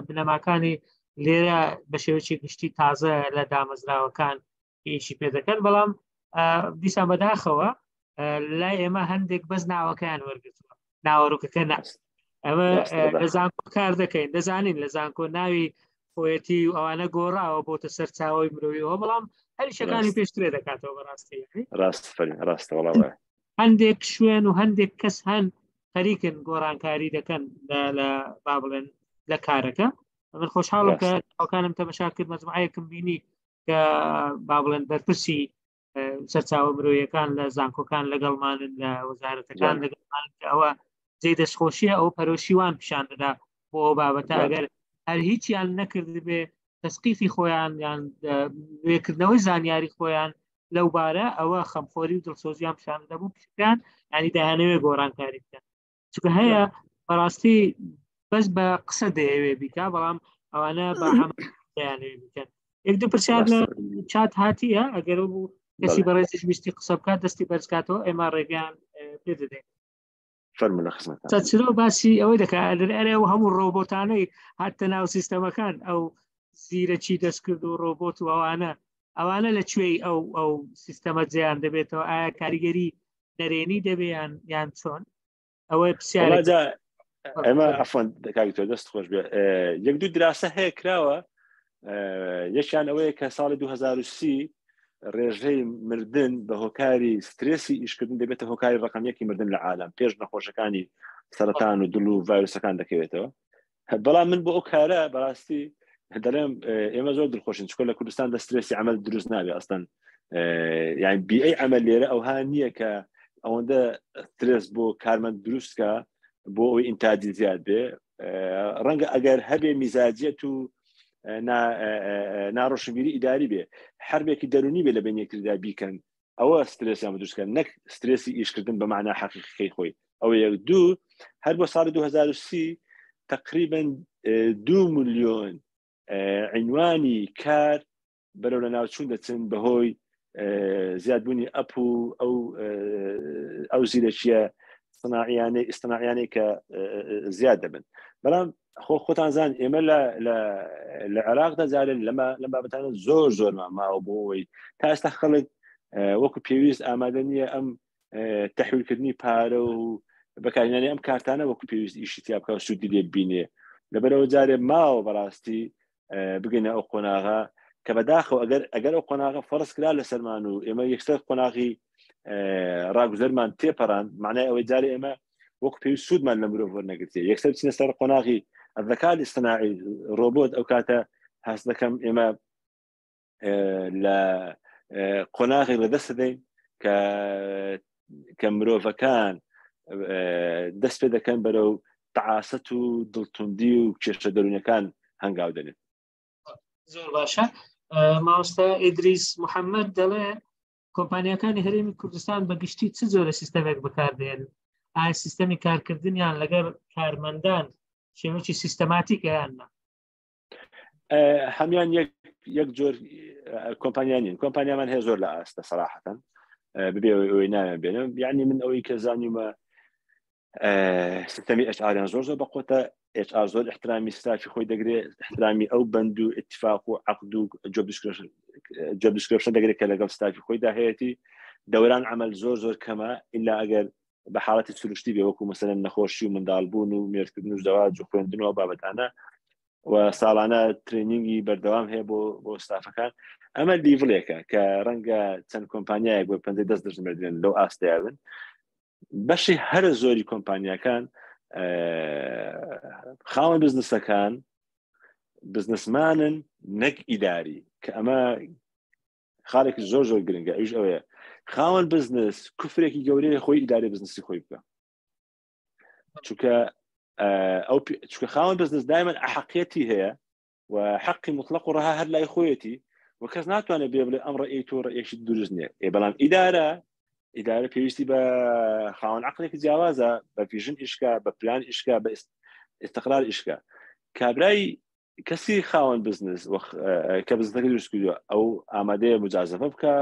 بنەماکانی لێرە بە شێوەیەکی گشتی تازە لە دامەزراوەکان ئیشی پێ دەکەن بەڵام دیسان بەداخەوە لای ئێمە هەندێک بەس ناوەکەیان وەرگرتووە ناوەڕووکەکە ئەمە لە زانکۆ کار دەکەین دەزانین لە زانکۆ ناوی خۆیەتی و ئەوانە گۆڕاوە بۆتە سەر چاوەی مرۆیەوە بەڵام هەریشەکانی پێشترێ دەکاتەوە بەڕاستی ڕاستەوەڵاوە هەندێک شوێن و هەندێک کەس هەن خەریکن گۆڕانکاری دەکەن لە با بڵێن لە کارەکە من خۆشحاڵم کە ئەوکانم تەمەشا کرد مەجموعەیەکم بینی کە با بڵێن بەرپرسی سەرچاوە مرۆیەکان لە زانکۆکان لەگەڵمانن لە وەزارەتەکان لەگەڵمان کە ئەوە جێی دەستخۆشیە ئەو پەرۆشیوان پیشان دەدا بۆ ئەو بابەتە ئەگەر هەر هیچیان نەکرد بێ تەسقیفی خۆیان یان وێکردنەوەی زانیاری خۆیان لەو بارە ئەوە خەمخۆری و دڵسۆزیان پیشان دەبوو پیشەکان ینی داهێنەوێ گۆڕانکاری بکەن چونکە هەیە بەڕاستی بەس بە قسە دەیەوێ بیکا بەڵام ئەوانە بە هەمانیانوێ بکەن یەک دوو پرسیار لە چات هاتیە ئەگەر بوو کەسی بەڕێزیش ویستی قسە بکات دەستی بەرزکاتەوە ئێمە ڕێگەیان پێ دەدەین چرۆ باسی ئەوەی دەکات ئەرێ و هەموو ڕۆبۆتانەی هاتە ناو سیستەمەکان ئەو زیرەکی دەستکرد و ڕۆبۆت و ئەوانە لەکوێی ئەو سیستەمە جیان دەبێتەوە ئایا کاریگەری نەرێنی دەبێیان یان چۆن ئەوەی پرسیارە ئەمە ئەفۆن دەکاتۆ دەست خۆش بێ یەک دوو دراسە هەیە کراوە یەکیان ئەوەیە کە ساڵی 2030 ڕێژەی مردن بە هۆکاری سترێسی ئیشکردن دەبێتە هۆکاری ڕقەمیەکی مردن لە عالم پێش نەخۆشەکانی سەرەتان و دڵ و ڤایرۆسەکان دەکەوێتەوە بەڵام من بۆ ئەو کارە بەڕاستی دەڵێم ئێمە زۆر دڵخۆشین چکۆ لە کوردستان دە سترێسی عەمەل دروست نابێ ئەستەن یعنی بیئەی عەمەل لێرە ئەوها نییە کە ئەوەندە سترێس بۆ کارمەند دروستکە بۆ ئەوەی ئینتاجی زیاد بێ ڕەنگە ئەگەر هەبێ میزاجیەت و ناڕۆشنبیری ئیداری بێ حربێکی دەرونی بێ لە بین یەکتردا بیکەن ئەوە سترێسیان دروستکەن نەک سترێسی ئیشکردن بە معنای حەقیقی خۆی ئەوە یەک دوو هەر بۆ ساڵی 2030 تقریبا 2 ملیۆن عنوانی کار بەرەو لە ناوچوون دەچن بەهۆی زیادبوونی ئەپ و ئەو زیرەکیە ئیستناعیانەی کە زیاد دەبن بەڵام خۆتان زان ئێمە لە عێراقدا جارێن لەم بابەتانە زۆرمان ماوە بۆ ئەوەی تا ئێستا خەڵک وەکو پێویست ئامادە نییە ئەم تەحویلکردنی پارە و بەکارهێنانی ئەم کارتانە وەکو پێویست ئیشی تیا بکە و سوودی لێ ببینێ لەبەرەوە جارێ ماوە بەڕاستی بگەینە ئەو قۆناغا کە بەداخەوە ئەگەر ئەو قۆناغا فەرز کرا لەسەرمان و ئێمە یەکسەر قۆناغی ڕاگوزەرمان تێپەڕاند معنای ئەوەی جارێ ئێمە وەکو پێویست سوودمان لە مرۆڤ وەرنەگرتێ یەکسەر بچینە سەر قۆناغی الذكاء الاصطناعي ڕۆبۆت ئەو کاتە هەست دەکەم ئێمە لە قۆناغی لەدەست دەین کە مرۆڤەکان دەست پێ دەکەن بەرەو تەعاسەت و دڵتوندی و کێشە دەرونیەکان هەنگاو دەنێت. زۆر باشە. مامۆستا ئیدریس محەممەد دەڵێ کۆمپانیەکانی هەرێمی کوردستان بەگشتی چ جۆرە سیستەمێک بەکاردێن؟ ئایا سیستەمی کارکردنیان لەگەر کارمەندان شێوەیەکی سیستەماتیکە یاننا؟ هەمیان یەک جۆر کۆمپانیانین کۆمپانیامان هەیە زۆر لە ئاستە سەراحەتەن ببێ ئەوەی ناوێن بێنم یعنی من ئەوەی کە زانیمە سیستەمی HR زۆر بەقۆتە HR زۆر احترامی ستافی خۆی دەگرێت احترامی ئەو بەند و اتفاق و عقد و جۆب دیسکریپشن دەگرێت کە لەگەڵ ستافی خۆیدا هەیەی دەوران عمل زۆر کەمە ئیلا ئەگەر بە حاڵەتی سروشتی بێ وەکو مەسەلەن نەخۆشی و منداڵبوون و مێردکردن و زەواج و خوێندنەوە بابەتانە و ساڵانە ترێنینگی بەردەوام هەیە بۆ ستافەکان ئەمە لیڤڵێکە کە ڕەنگە چەند کۆمپانیایەک بۆ 50 دەستمەردێن لەو ئاستەیاون بەشی هەرە زۆری کۆمپانیەکان خاوەن بزنسەکان بزنسمانن نەک ئیداری کە ئەمە خاڵێکی زۆر گرنگە ئەوش ئەوەیە خاوەن بزنس کوفرێکی گەورەیە خۆی ئیداری بزنسی خۆی بکە چونکە خاوەن بزنس دایما ئەحەقیەتی هەیە و حەقی مطلق و ڕەها هەر لای خۆیەتی و کەس ناتوانێت بێ بڵێ ئەم ڕێی تۆ ڕێیەکی دروست نییە بەڵام ئیدارە پێویستی بە خاوەن عەقڵێکی جیاوازە بە ڤیژن ئیشکە بە پلان ئیشکە بە ئیستقرار ئیشکە کابرای کەسی خاوەن بزنس کە بزنەکە دروست کردووە ئەو ئامادەیە مجازەفە بکە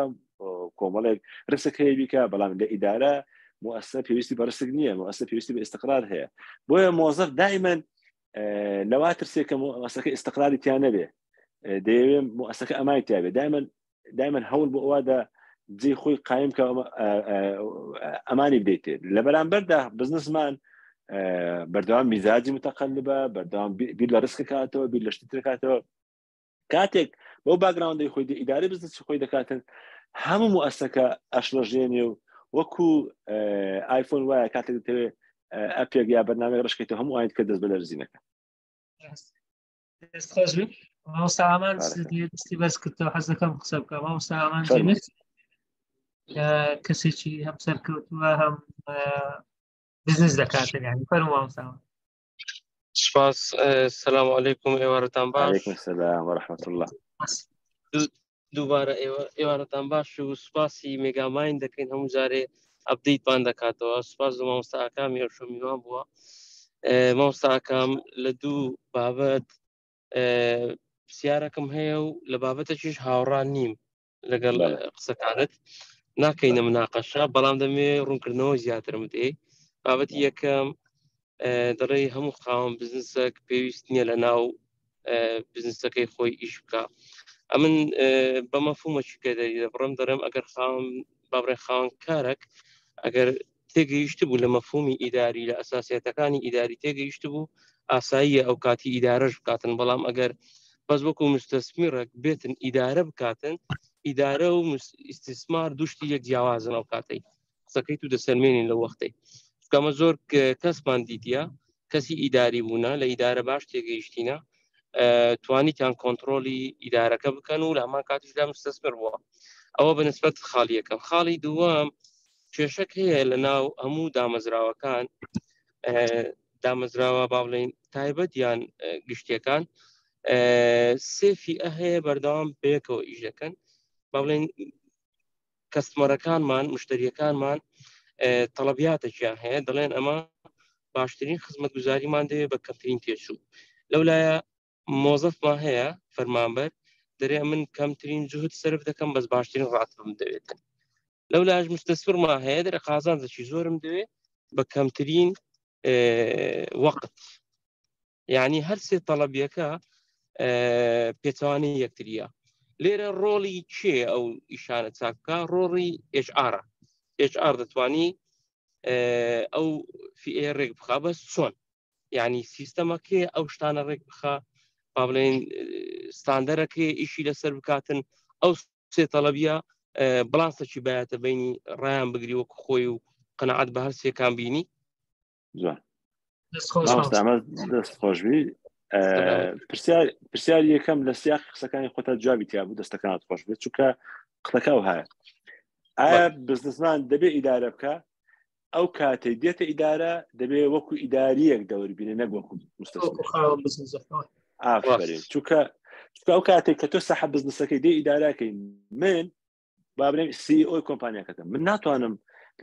کۆمەڵێک ڕسک هەیە بیکە بەڵام لە ئیدارە مؤسسە پێویستی بە ڕسک نییە مؤسسە پێویستی بە ئیستقرار هەیە بۆیە مۆزەف دائما لەوا ترسێ کە مؤسسەکە ئیستقراری تیان نەبێ دەیەوێت مؤسسەکە ئەمای تیابێ دائما هەوڵ بۆ ئەوەدا جێی خۆی قایم کە ئەمانی بدەیتێ لە بەرامبەردا بزنسمان بەردەوام میزاجی متەقەلبە بەردەوام بیر لە ڕسک کاتەوە بیر لە شتی کاتەوە کاتێک بۆ باگراوندی خۆی ئیداری بزنسی خۆی دەکاتن هەموو مؤسسەکە ئەشلەژێنێ و وەکو ئایفۆن وایە کاتێک دەتەوێت ئەپێک یا بەرنامەی ڕشکێتەوە هەموو ئاید کە دەست بە لەرزینەکە خۆش بێ مامۆستا ئامان دەستی بەرز کردەوە حەز دەکەم قسە بکەم مامۆستا ئامان جێمێت کەسێکی هەم سەرکەوتووە هەم بزنس دەکاتن یعنی فەرموو مامۆستا سپاس سلام علیکم ئێوارەتان باش علیکم السلام ورحمة الله دووبارە ئێوارەتان باش و سوپاسی مێگاماین دەکەین هەموو جارێ ئەپدەیتمان دەکاتەوە سوپاس و مامۆستا ئاکامی ئەوشۆ میوان بووە مامۆستا ئاکام لە دوو بابەت پرسیارەکەم هەیە و لە بابەتێکیش هاوڕان نیم لەگەڵ قسەکانت ناکەینە مناقەشە بەڵام دەمێ ڕوونکردنەوە زیاترم دێ بابەتی یەکەم دەڵێ هەموو خاوەن بزنسێک پێویست نییە لە ناو بزنسەکەی خۆی ئیش بکە ئەمن بە مەفهومەکی پێدەری دەبڕم دەڕێم ئەگەر بابڕێ خاوەن کارێک ئەگەر تێگەیشت بوو لە مەفهومی ئیداری لە ئەساسیەتەکانی ئیداری تێگەیشت بوو ئاساییە ئەو کاتی ئیدارەش بکاتن بەڵام ئەگەر بەس وەکو مستەسمیرێک بێتن ئیدارە بکاتن ئیدارە و ئیستیسمار دوشتی یەک جیاوازن ئەو کاتەی قسەکەی تو دەسەلمێنین لە وەختەی کەمە زۆر کەسمان دیتە کەسی ئیداری بوونە لە ئیدارە باش تێگەیشتینە توانیتیان کۆنتترۆلی ئیدارەکە بکەن و لە هەمان کاتیشدا مستەسمر بووە ئەوە بەنسبەت خاڵی یەکەم خاڵی دووەم کێشەک هەیە لە ناو هەموو دامەزراوەکان دامەزراوە با بڵێن تایبەت یان گشتیەکان سێفی هەیە بەردەوام بەیەکەوە ئیش دەکەن با بڵێن کەستمەرەکانمان مشتریەکانمان تەڵەبیاتێکیان هەیە دەڵێن ئەمە باشترین خزمەت گوزاریمان دەوێت بە کەمترین تێچوو لەولایە مۆزەفمان هەیە فەرمانبەر دەرێ من کەمترین جوهد سرف دەکەم بەس باشترین ڕاتبم دەوێتن لەولایەش مستەسفرمان هەیە دەرێ قازانجێکی زۆرم دەوێت بە کەمترین وەقت یعنی هەر سێ تەڵەبیەکە پێچوانی یەکتریە لێرە ڕۆڵی چێ ئەو ئیشانە چاکە ڕۆڵی HR دەتوانی ئەو فئێ ڕێک بخا بەس چۆن یعنی سیستەمەکێ ئەو شتانە ڕێک بخا با بڵێن ستاندەرەکێ ئیشی لەسەر بکاتن ئەو سێ تەڵەبیە بڵانسەکی بایەتە بینی ڕایان بگری وەکو خۆی و قەنەعەت بە هەر سێکان بینی دەست خۆشبی پرسیار یەکەم لە سیاق قسەکانی خۆتە جوابی تیا بوو دەستەکانت خۆش بێت چونکە قسەکە و هەیە ئایا بزنسمان دەبێ ئیدارە بکە ئەو کاتێ دێتە ئیدارە دەبێ وەکو ئیداریەک دەوەربینێ نەک وەکو مستەثمر ئافرین چونکە ئەو کاتێک کە تۆ سەحە بزنسەکەی دێ ئیداراکەی من با بڵێم CEO کۆمپانیاکەتم من ناتوانم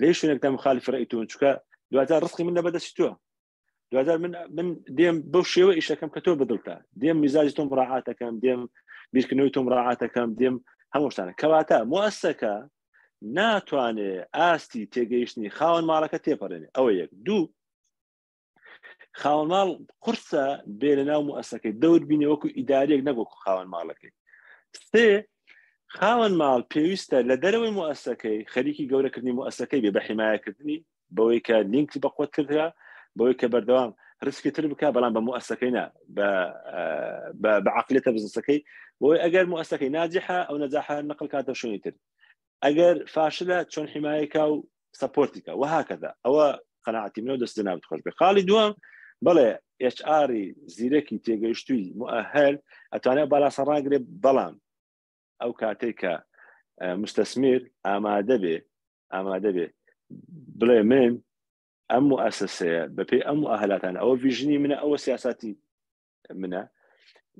لێ شوێنێکدا مخالف ڕێیتون چونکە دواتر ڕسقی من لەبەردەستی تۆ دواتر من دێم بەو شێوە ئیشەکەم کە تۆ بەدڵتە دێم میزاجی تۆ مراعاتەکەم دێم بیرکردنەوەی تۆ مراعاتەکەم دێم هەموو شتانە کەواتە مؤسسەکە ناتوانێ ئاستی تێگەیشتنی خاوەن ماڵەکە تێپەڕێنێ ئەوە یەک دوو خاوەن ماڵ قورسە بێ لە ناو مؤسسەکەی دەور بینێ وەکو ئیداریەک نەگوەکو خاوەن ماڵەکەی سێ خاوەن ماڵ پێویستە لە دەرەوەی مؤسسەکەی خەریکی گەورەکردنی مؤسسەکەی بێ بە حیمایەکردنی بەوەی کە لینکی بەقوت کردرا بەوەی کە بەردەوام ڕسکی تر بکە بەڵام بە مؤسسەکەی نا بە عەقلیەتە بزنسەکەی بۆی ئەگەر مؤسسەکەی ناجحە ئەو نەجاحە نەقل کاتە شوێنی تر ئەگەر فاشلە چۆن حیمایەکە و سەپۆرتیکە وهاکەدا ئەوە قەناعەتی منەوە دەست ناوت خۆش بێ خاڵی دووەم بەڵێ HR زیرەکی تێگەیشتووی مؤهل ئەتوانێت باڵاسەڕاگرێ بەڵام ئەو کاتێک کە مستەثمر ئامادە بێ بڵێ من ئەم مؤسسەیە بەپێی ئەم مؤهلاتانە ئەوە ڤیژنی منە ئەوە سیاسەتی منە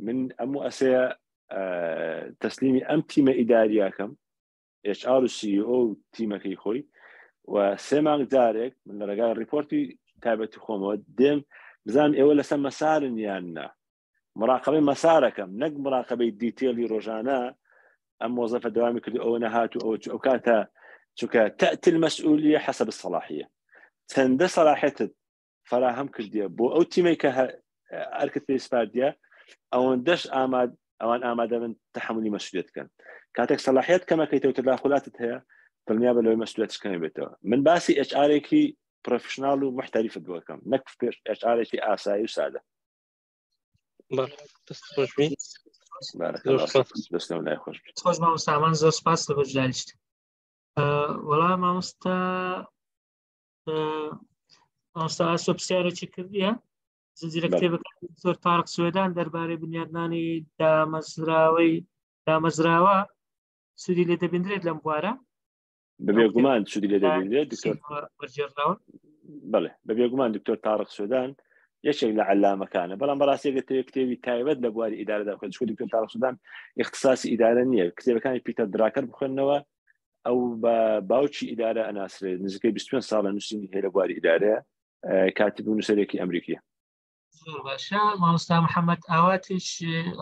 من ئەم مؤسسەیە تەسلیمی ئەم تیمە ئیداریاکەم HR و CEO و تیمەکەی خۆی و سێ مانگ جارێک من لە ڕێگای ڕیپۆرتی تایبەتی خۆمەوە دێم بزانم ئێوە لەسەر مەسارن یان نا مراقبەی مەسارەکەم نەک مراقبەی دیتێلی ڕۆژانە ئەم مۆزەفە دەوامی کردو ئەوە نەهاتوو ئەو کاتە چونکە تأتي المسؤولية حسب الصلاحية چەندە سەلاحێتت فراهەم کردیە بۆ ئەو تیمەی کە ئەرکت پێ سپاردیە ئەوەندەش ئەوان ئامادە من تەحملی مەسئولیت بکەن کاتێک سەلاحیەت کەمەکەیتەوە تداخلاتت هەیە دڵنیا بە لەوەی مەسئولیتش کەمی بێتەوە من باسی HR-ێکی پرۆفشناڵ و محتەریفت بووەکەم نەک HR-ێکی ئاسایی و سادە دەستم لای خۆش خۆش مامۆستامان زۆر سپاس لە بەشداریشت وەڵام مامۆستا ئاسۆ پرسیارێکی کردیە زنجیرە کتێبەکانی زۆر تارق سوێدان دەربارەی بنیادنانی دامەزراوە سوودی لێ دەبێنرێت لەم بوارە بەبێ گومان سوودی لێ دەبێنرێت بەڵێ بەبێ گومان دکتۆر تارق سوێدان یەکێک لە علامەکانە بەڵام بەڕاستی کتێبی تایبەت لە بواری ئیدارەدا بخوێن چونکە دکتۆر تارق سوێدان اختصاصی ئیدارە نییە کتێبەکانی پیتەر دراکەر بخوێنەوە ئەو بە باوکی ئیدارە ئەناسرێت نزیکەی 25 ساڵە نووسینی هەیە لە بواری ئیدارەیە کاتب و نووسەرێکی ئەمریکیە زۆر باشە مامۆستا محەممەد ئاواتیش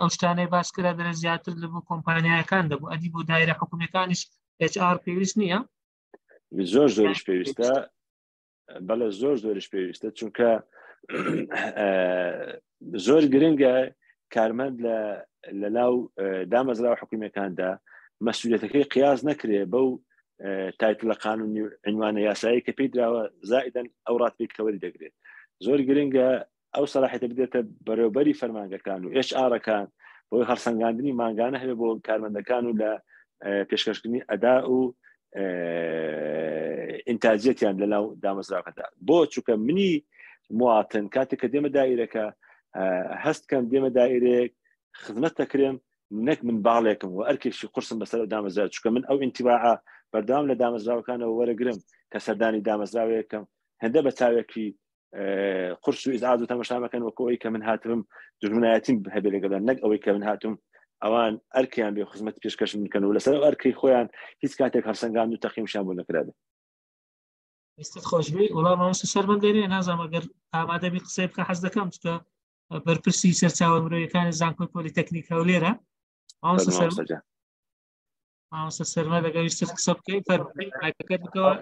ئەو شتانەی باس کرا دەرە زیاتر لە بۆ کۆمپانیایەکان دەبوو ئەدی بۆ دایرە حکوومیەکانیش HR پێویست نییە زۆرش پێویستە بەڵێ زۆرش پێویستە چونکە زۆر گرنگە کارمەند لە ناو دامەزراوە حکوومیەکاندا مەسئولیەتەکەی قیاس نەکرێ بەو تایتڵە قانونی عنوانە یاسایی کە پێی دراوە زائیدەن ئەو ڕاتبی کەوەری دەگرێت زۆر گرنگە ئەو سەلاحیەتە بدێتە بەڕێوەبەری فەرمانگەکان و HR-ەکان بۆی هەڵسەنگاندنی ماگانە هەبێ بۆ کارمەندەکان و لە پێشکەشکردنی ئەدا و ئینتاجێتیان لە ناو دامەزراوەکەدا بۆ چونکە منی مواتن کاتێک کە دێمە دائیرەکە هەستکەم دێمە دائیرەیەک خزمەت دەکرێم نەک من باڵێکم و ئەرکێکی قورسم بەسەر دامەزراوە چونکە من ئەو ئینتیباعە بەردەوام لە دامەزراوەکانەوە وەرەگرم کە سەردانی دامەزراوەیەکەم هەندە بە چاوێکی قورس و ئیزعاج و تەماشامەکەن وەکو ئەوەی کە من هاتم دژمنایەتیم هەبێ لەگەڵیان نەک ئەوەی کە من هاتم ئەوان ئەرکیان بێ خزمەت پێشکەشم بکەن و لەسەر ئەرکەی خۆیان هیچ کاتێک هەرسەنگان و تەقییمشان بۆ نەکرابێ ویستت خۆشبی وەڵام مامۆستا سەربەندێنێ نازانم ئەگەر ئامادەبی قسەی بکە حەز دەکەم چونکە بەرپرسی سەرچاوە مرۆیەکانی زانکۆی پۆلیتەکنیکە و لێرە مامۆستا سەرمە دەگەر ویستت قسە بکەی فەرمووی مایکەکەت بکەوە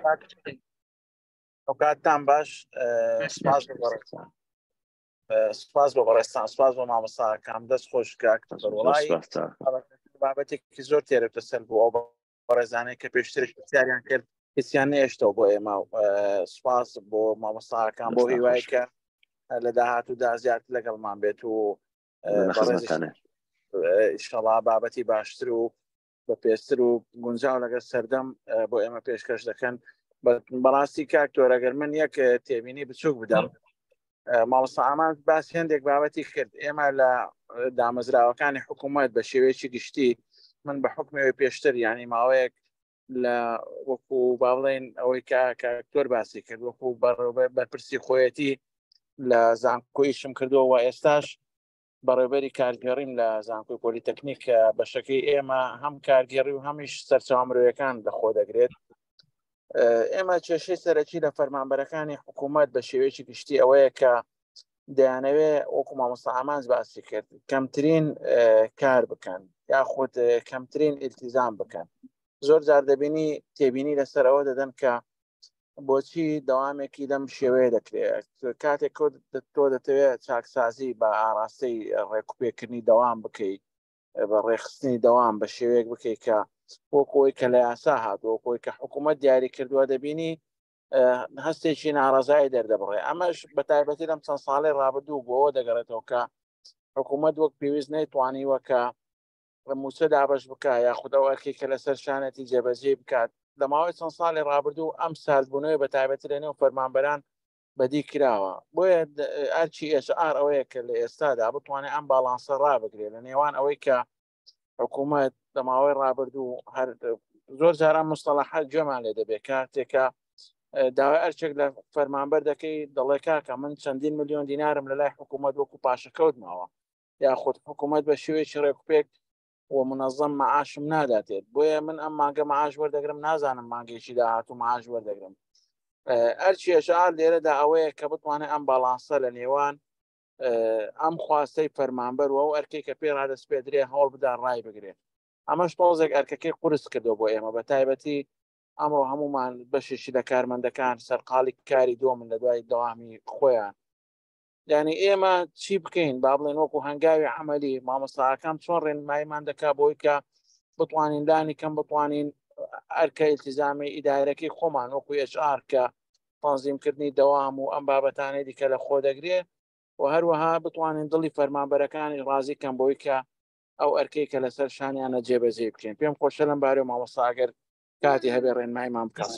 ئەو کاتتان باش سپاس بۆ بەڕێستان سپاس بۆ مامۆستاکەم دەست خۆش کاکتەر وڵای بابەتێکی زۆر تێرەتە سەر بوو ئەو بەڕێزانەی کە پێشترش پرسیاریان کرد هیچیان نێشتەوە بۆ ئێمە سوپاس بۆ مامۆستاکان بۆ هیوای کە لە داهاتوودا زیاتر لەگەڵمان بێت و ئینشەڵا بابەتی باشتر و بە پێشتر و گونجاو لەگەڵ سەردەم بۆ ئێمە پێشکەش دەکەن. بەڕاستی کاکتۆر ئەگەر من یەک تێبینی بچووک بدەم مامۆستا ئامان باس هێندێک بابەتی کرد ئێمە لە دامەزراوەکانی حکوومەت بە شێوەیەکی گشتی من بە حکمەوەی پێشتر ینی ماوەیەک لە وەکو با بڵێن ئەوەی کاکتۆر باسی کرد وەکو بەرپرسی خۆیەتی لە زانکۆیشم کردەوە و ئێستاش بەڕێوەبەری کارگەڕیم لە زانکۆی پۆلیتەکنیک بەشەکەی ئێمە هەم کارگەڕی و هەمیش سەرچاوە مرۆیەکان لەخۆ دەگرێت. ئێمە کێشەی سەرەکی لە فەرمانبەرەکانی حکوومەت بە شێوەیەکی گشتی ئەوەیە کە دەیانەوێت وەکو مامۆستا ئامانج باسی کرد کەمترین کار بکەن یاخود کەمترین ئیلتیزام بکەن. زۆر جار دەبینی تێبینی لەسەر ئەوە دەدەن کە بۆچی دەوامێکی لەم شێوەیە دەکرێت کاتێک تۆ دەتەوێت چاکسازی بە ئاراستەی ڕێکوپێکردنی دەوام بکەیت بە ڕێخستنی دەوام بە شێوەیەک بکەیت کە وەکۆی کە لە یاسا هاتووەکۆی کە حکوومەت دیاری کردووە دەبینی هەستێکی ناڕازایی دەردەبڕێ. ئەمەش بە تایبەتی لەم چەند ساڵی ڕابردوو بۆەوە دەگەڕێتەوە کە حکوومەت وەک پێویست نەیتوانیوە کە موچە دابش بکە یاخود ئەو ئەرکی کە لەسەر شانەتی جێبەجێ بکات. لە ماوەی چەند ساڵی ڕابردوو ئەم سالبوونەوەی بە تایبەتی لە نێو فەرمانبەران بەدی کراوە بۆیە ئەرچی HR ئەوەیە کە لە ئێستادا بتوانێت ئەم باڵانسە ڕابگرێت لە نێوان ئەوەی کە حکوومەت لە ماوەی ڕابردوو هەر زۆر جاران مستەلاحات گوێمان لێ دەبێت کاتێکە داوای ئەرچێک لە فەرمانبەر دەکەی دەڵێ کاکە من چەندین ملیۆن دینارم لە لای حکوومەت وەکو پاشەکەوت ماوە یاخود حکوومەت بە شێوەیەکی ڕێکوپێک و منەظەم مەعاشم ناداتێت بۆیە من ئەم مانگە مەعاش وەردەگرم نازانم مانگێکی داهاتوو مەعاش وەردەگرم. ئەرچی HR لێرەدا ئەوەیە کە بتوانێت ئەم باڵانسە لە نێوان ئەم خواستەی فەرمانبەر و ئەو ئەرکەی کە پێ ڕادەسپێدرێ هەوڵ بدان ڕای بگرێت. ئەمەش تۆزێک ئەرکەکەی قورس کردو بۆ ئێمە بە تایبەتی ئەمڕۆ هەمومان بەشێکی لە کارمەندەکان سەرقاڵی کاری دۆمن لە دوای دەوامی خۆیان. یعنی ئێمە چی بکەین با بڵێن وەکو هەنگاوی عملی مامۆستاکان چۆن ڕێنماییمان دەکا بۆی کە بتوانین دانی کەم بتوانین ئەرکە ئیلتیزامی ئیدارەکەی خۆمان وەکو HR کە تەنزیمکردنی دەوام و ئەم بابەتانەی دیکە لە خۆ دەگرێت و هەروەها بتوانین دڵی فەرمانبەرەکانی ڕازی کەم بۆی کە ئەو ئەرکەی کە لەسەر شانیانە جێبەجێ بکەین. پێم خۆشە لەم بارەی مامۆستا ئەگەر کاتی هەبێ ڕێنماییمان بکات.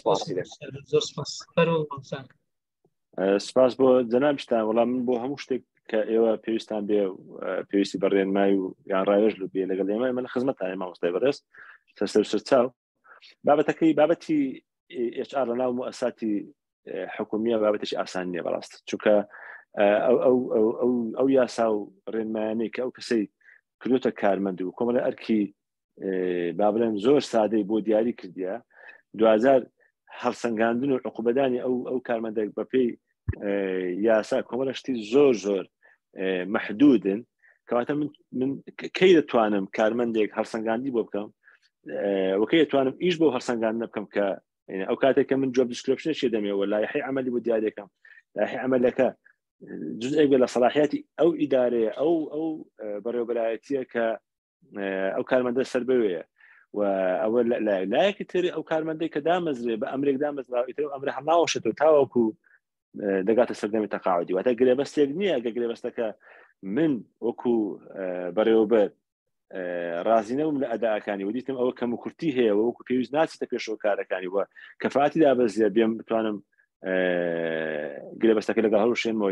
سپاس بۆ جەنابشتان. وەڵام من بۆ هەموو شتێک کە ئێوە پێویستان بێ پێویستی بە ڕێنمایی و یان ڕایۆژ بێ لەگەڵ ئێمە من خزمەتانێ مامۆستای بەڕێز سەرچاو بابەتی HR لەناو مؤسساتی حکومیە بابەتێکی ئاسان نییە بەڕاست چونکە ئەو یاسا و ڕێنمایانەی کە ئەو کەسەی کردوتە کارمەند و کۆمەڵە ئەرکی با بڵێن زۆر سادەی بۆ دیاری کردیە دوازار هەڵسەنگاندن و عقوبەدانی ئەو کارمەندێک بەپێی یاسا کۆمەڵە شتی زۆر مەحدودن کەواتە من کەی دەتوانم کارمەندێک هەڵسەنگاندی بۆ بکەم وەکەی دەتوانم ئیش بۆ هەڵسەنگاندن بکەم کە ئەو کاتێک کە من جۆب دیسکریپشنێکی دەمێەوە لایحەی عەمەلی بۆ دیارەکەم لایحەی عەمەلەکە جزئێک لە سەلاحیاتی ئەو ئیدارەیە ئەو بەڕێوەبەرایەتیە کە ئەو کارمەندە سەر بەوەیە و ئەوە لایەکی تری ئەو کارمەندەی کە دامەزرێ بە ئەمرێک دامەزراوە ئیتر ئەمرە هەماوەشێتەوە تاوەکو دەگاتە سەردەمی تەقاعودی واتە گرێبەستێک نییە کە گرێبەستەکە من وەکو بەڕێوەبەر رازینەوم لە ئەداءەکانی و دیتم ئەوە کەم و کورتی هەیە وەکو پێویست ناچێتە پێشەوە کارەکانی وە کەفاەتی دابەزیە بێم بتوانم گرێبەستەکە لەگەڵ هەڵوشێنمەوە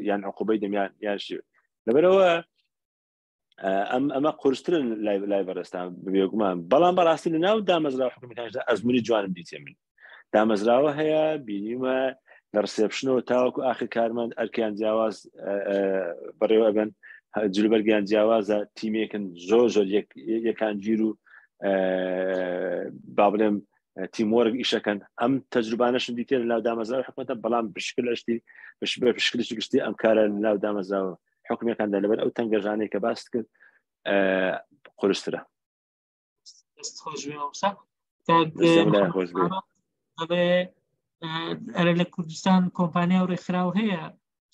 یان عقوبەی دەمیان یان شێ لەبەرەوە ئەمە قورسترن لای بەڕێستان بێگومان بەڵام بەڕاستی لە ناو دامەزراوە حکوومەتیاندا ئەزمموی جوانم دیتێ من دامەزراوە هەیە بینیمە لە ڕسێپشنەوە تاوەکو ئاخر کارمەند ئەرکیان جیاواز بەڕێوە ئەبن جلوبەرگیان جیاوازە تیمێکن زۆر یەکان گیر و با بڵێم تیمۆرگ ئیشەکەن ئەم تەجروبانەشن دیتێ لە ناو دامەزراوە حکوومەتە بەڵام پشکلشتی گشتی ئەم کارە لە ناو دامەزراوە حکوومەکاندا لەبەر ئەو تەنگەژانەی کە باست کرد قورسترە. ئەرە لە کوردستان کۆمپانیا و ڕێکخراو هەیە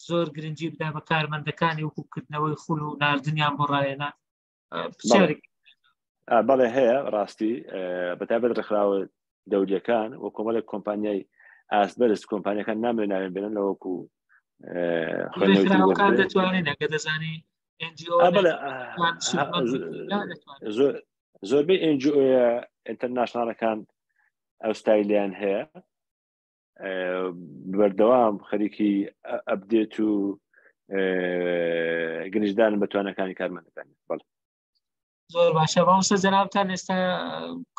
زۆر گرنگی بدا بە کارمەندەکانی وەکوکردنەوەی خول و ناردنیان بۆ ڕایەنە بەڵێ هەیە ڕاستی بەتابەت ڕێکخراوە دەوریەکان و کۆمەڵێک کۆمپانیای ئاسبەرز کۆمپانیەکان نامێ ناوێن بێنن لەوەکو ڕێکخراوەکان دەتوانین ئەگە دەزانی زۆربەی NGO ئینتەرناشناڵەکان ئەو ستایلیان هەیە بەردەوام خەریکی ئەپدێت و گەنجدان بەتوانەکانی کارمەندەکانی بەڵێ زۆر باشە باوسە جەنابتان ئێستا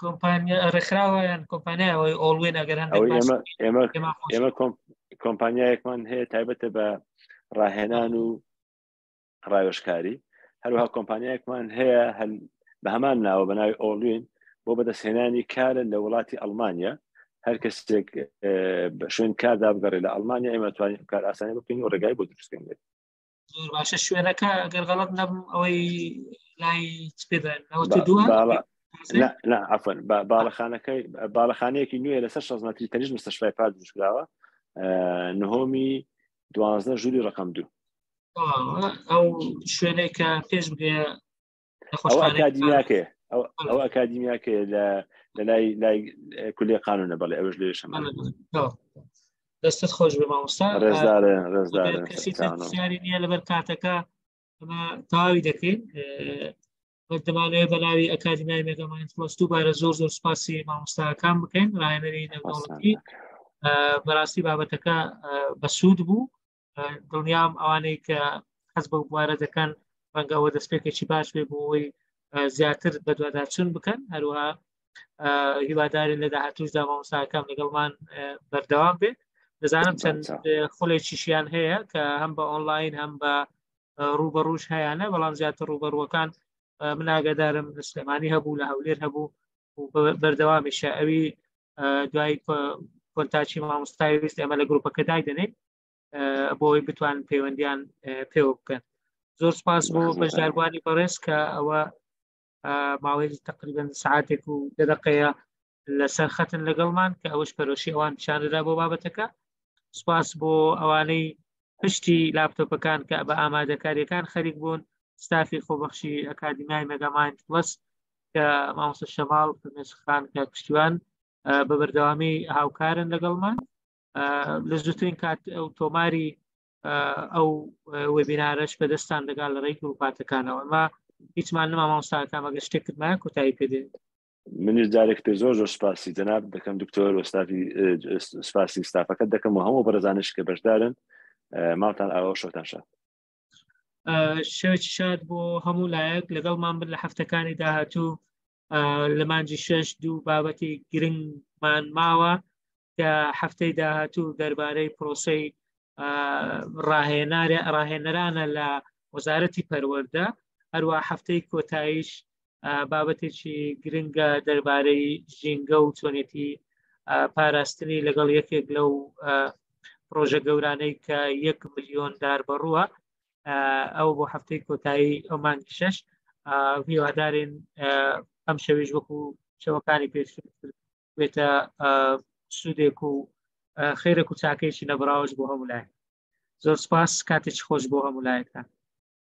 کۆمپانیا ڕێکخراوە یان کۆمپانیایەوەی ئۆڵوێن ئەگەر ئێمە کۆمپانیایەکمان هەیە تایبەتە بە ڕاهێنان و ڕایۆشکاری هەروها کۆمپانیایەکمان هەیە بە هەمان ناوە بە ناوی ئۆڵوێن بۆ بەدەستهێنانی کارە لە وڵاتی ئەڵمانیا هەر کەسێک شوێن کاردا بگەڕێ لە ئەڵمانیا ئێمە توانین کار ئاسانی بکەین و ڕێگای بۆ دروستکەین. زۆر باشە شوێنەکە ئەگەر غەڵەت نەبم ئەوەی لای عفوا باڵەخانەیەکی نوێ لەسەر 16 مەتری تەنیش مستەشفای پات دروستکراوە نهۆمی 12 ژووری ڕقم 2 ئەو شوێنەی کە پێش بگێ ئەکادیمیاکەیە ئەو ئەکادیمیاکەیە لە لای کولێ قانونە بەڵێ ئەوش لێ شەمە دەستت خۆش بێ مامۆستا ڕێزدارە نییە لەبەر کاتەکە ئەمە تەواوی دەکەین دەمانوێت بەناوی ئەکادیمیای مێگاماینفلۆس دووبارە زۆر سوپاسی مامۆستاکان بکەین ڕاهێنەری نەودەوڵەتی بەڕاستی بابەتەکە بەسوود بوو دڵنیام ئەوانەی کە حەز بە بوارە دەکەن ڕەنگە ئەوە دەستپێکێکی باش بێ بۆ ئەوەی زیاتر بە دوواداچوون بکەن هەروەها هیوادارین لە داهاتووشدا مامۆستاکان لەگەڵمان بەردەوام بێت دەزانم چەند خولێکیشیان هەیە کە هەم بە ئۆنلاین هەم بە ڕوبەڕوش هەیەە بەڵام زیاتر ڕوبەڕوەکان من ئاگادارم لە سلێمانی هەبوو لە هەولێر هەبوو و بەردەوامیشە ئەوی دوای کۆنتاچی مامۆستای ویست ئەمە لە گروپەکە دایدەنێت بۆی بتوانن پەیوەندیان پێوە بکەن. زۆر سپاس بۆ بەشداربوانی بەڕێز کە ئەوە ماوەی تقریبا ساعتێک و 10 دقەیە لەسەر خەتن لەگەڵمان کە ئەوەش پەرۆشی ئەوان پیشانەدا بۆ بابەتەکە. سپاس بۆ ئەوانەی پشتی لاپتۆپەکان کە بە ئامادەکاریەکان خەریک بوون ستافی خۆبەخشی ئەکادیمیای مێگاماینفلۆس کە مامۆستا شەماڵ فرمێسخان کە پشتیوان بە بەردەوامی هاوکارن لەگەڵمان لە زووترین کات ئەو تۆماری ئەو وێبینارەش بەدەستان دەگات لە ڕێی گروپاتەکانەوە ئەمە هیچمان نما مامۆستاکان ئەگەر شتێکت مایە کۆتایی پێدێت. منیش جارێک پێ زۆر سپاسی جەناب دەکەم دکتۆر و سپاسی ستافەکەت دەکەم و هەموو بەڕێزانش کە بەشدارن ماڵتان ئاوا شۆتان شاد. شەوێکی شاد بۆ هەموو لایەک لەگەڵمان بن لە هەفتەکانی داهاتوو لە مانجی 6 دوو بابەتی گرنگمان ماوە کە هەفتەی داهاتوو دەربارەی پرۆسەی ڕاهێنەرانە لە وەزارەتی پەروەردە هەروە هەفتەی کۆتاییش بابەتێکی گرنگە دەربارەی ژینگە و چۆنێتی پاراستنی لەگەڵ یەکێک لەو پرۆژە گەورانەی کە 1 ملیۆن دار بەڕووە ئەو بۆ هەفتەی کۆتایی ئەو مانگی 6 هیوادارین ئەم شەویش وەکو شەوەکانی پێش بێتە سوودێک و خێرێک و چاکەیەکی نەبراوش بۆ هەموو لایەک. زۆر سپاس کاتێکی خۆش بۆ هەموو لایەکان.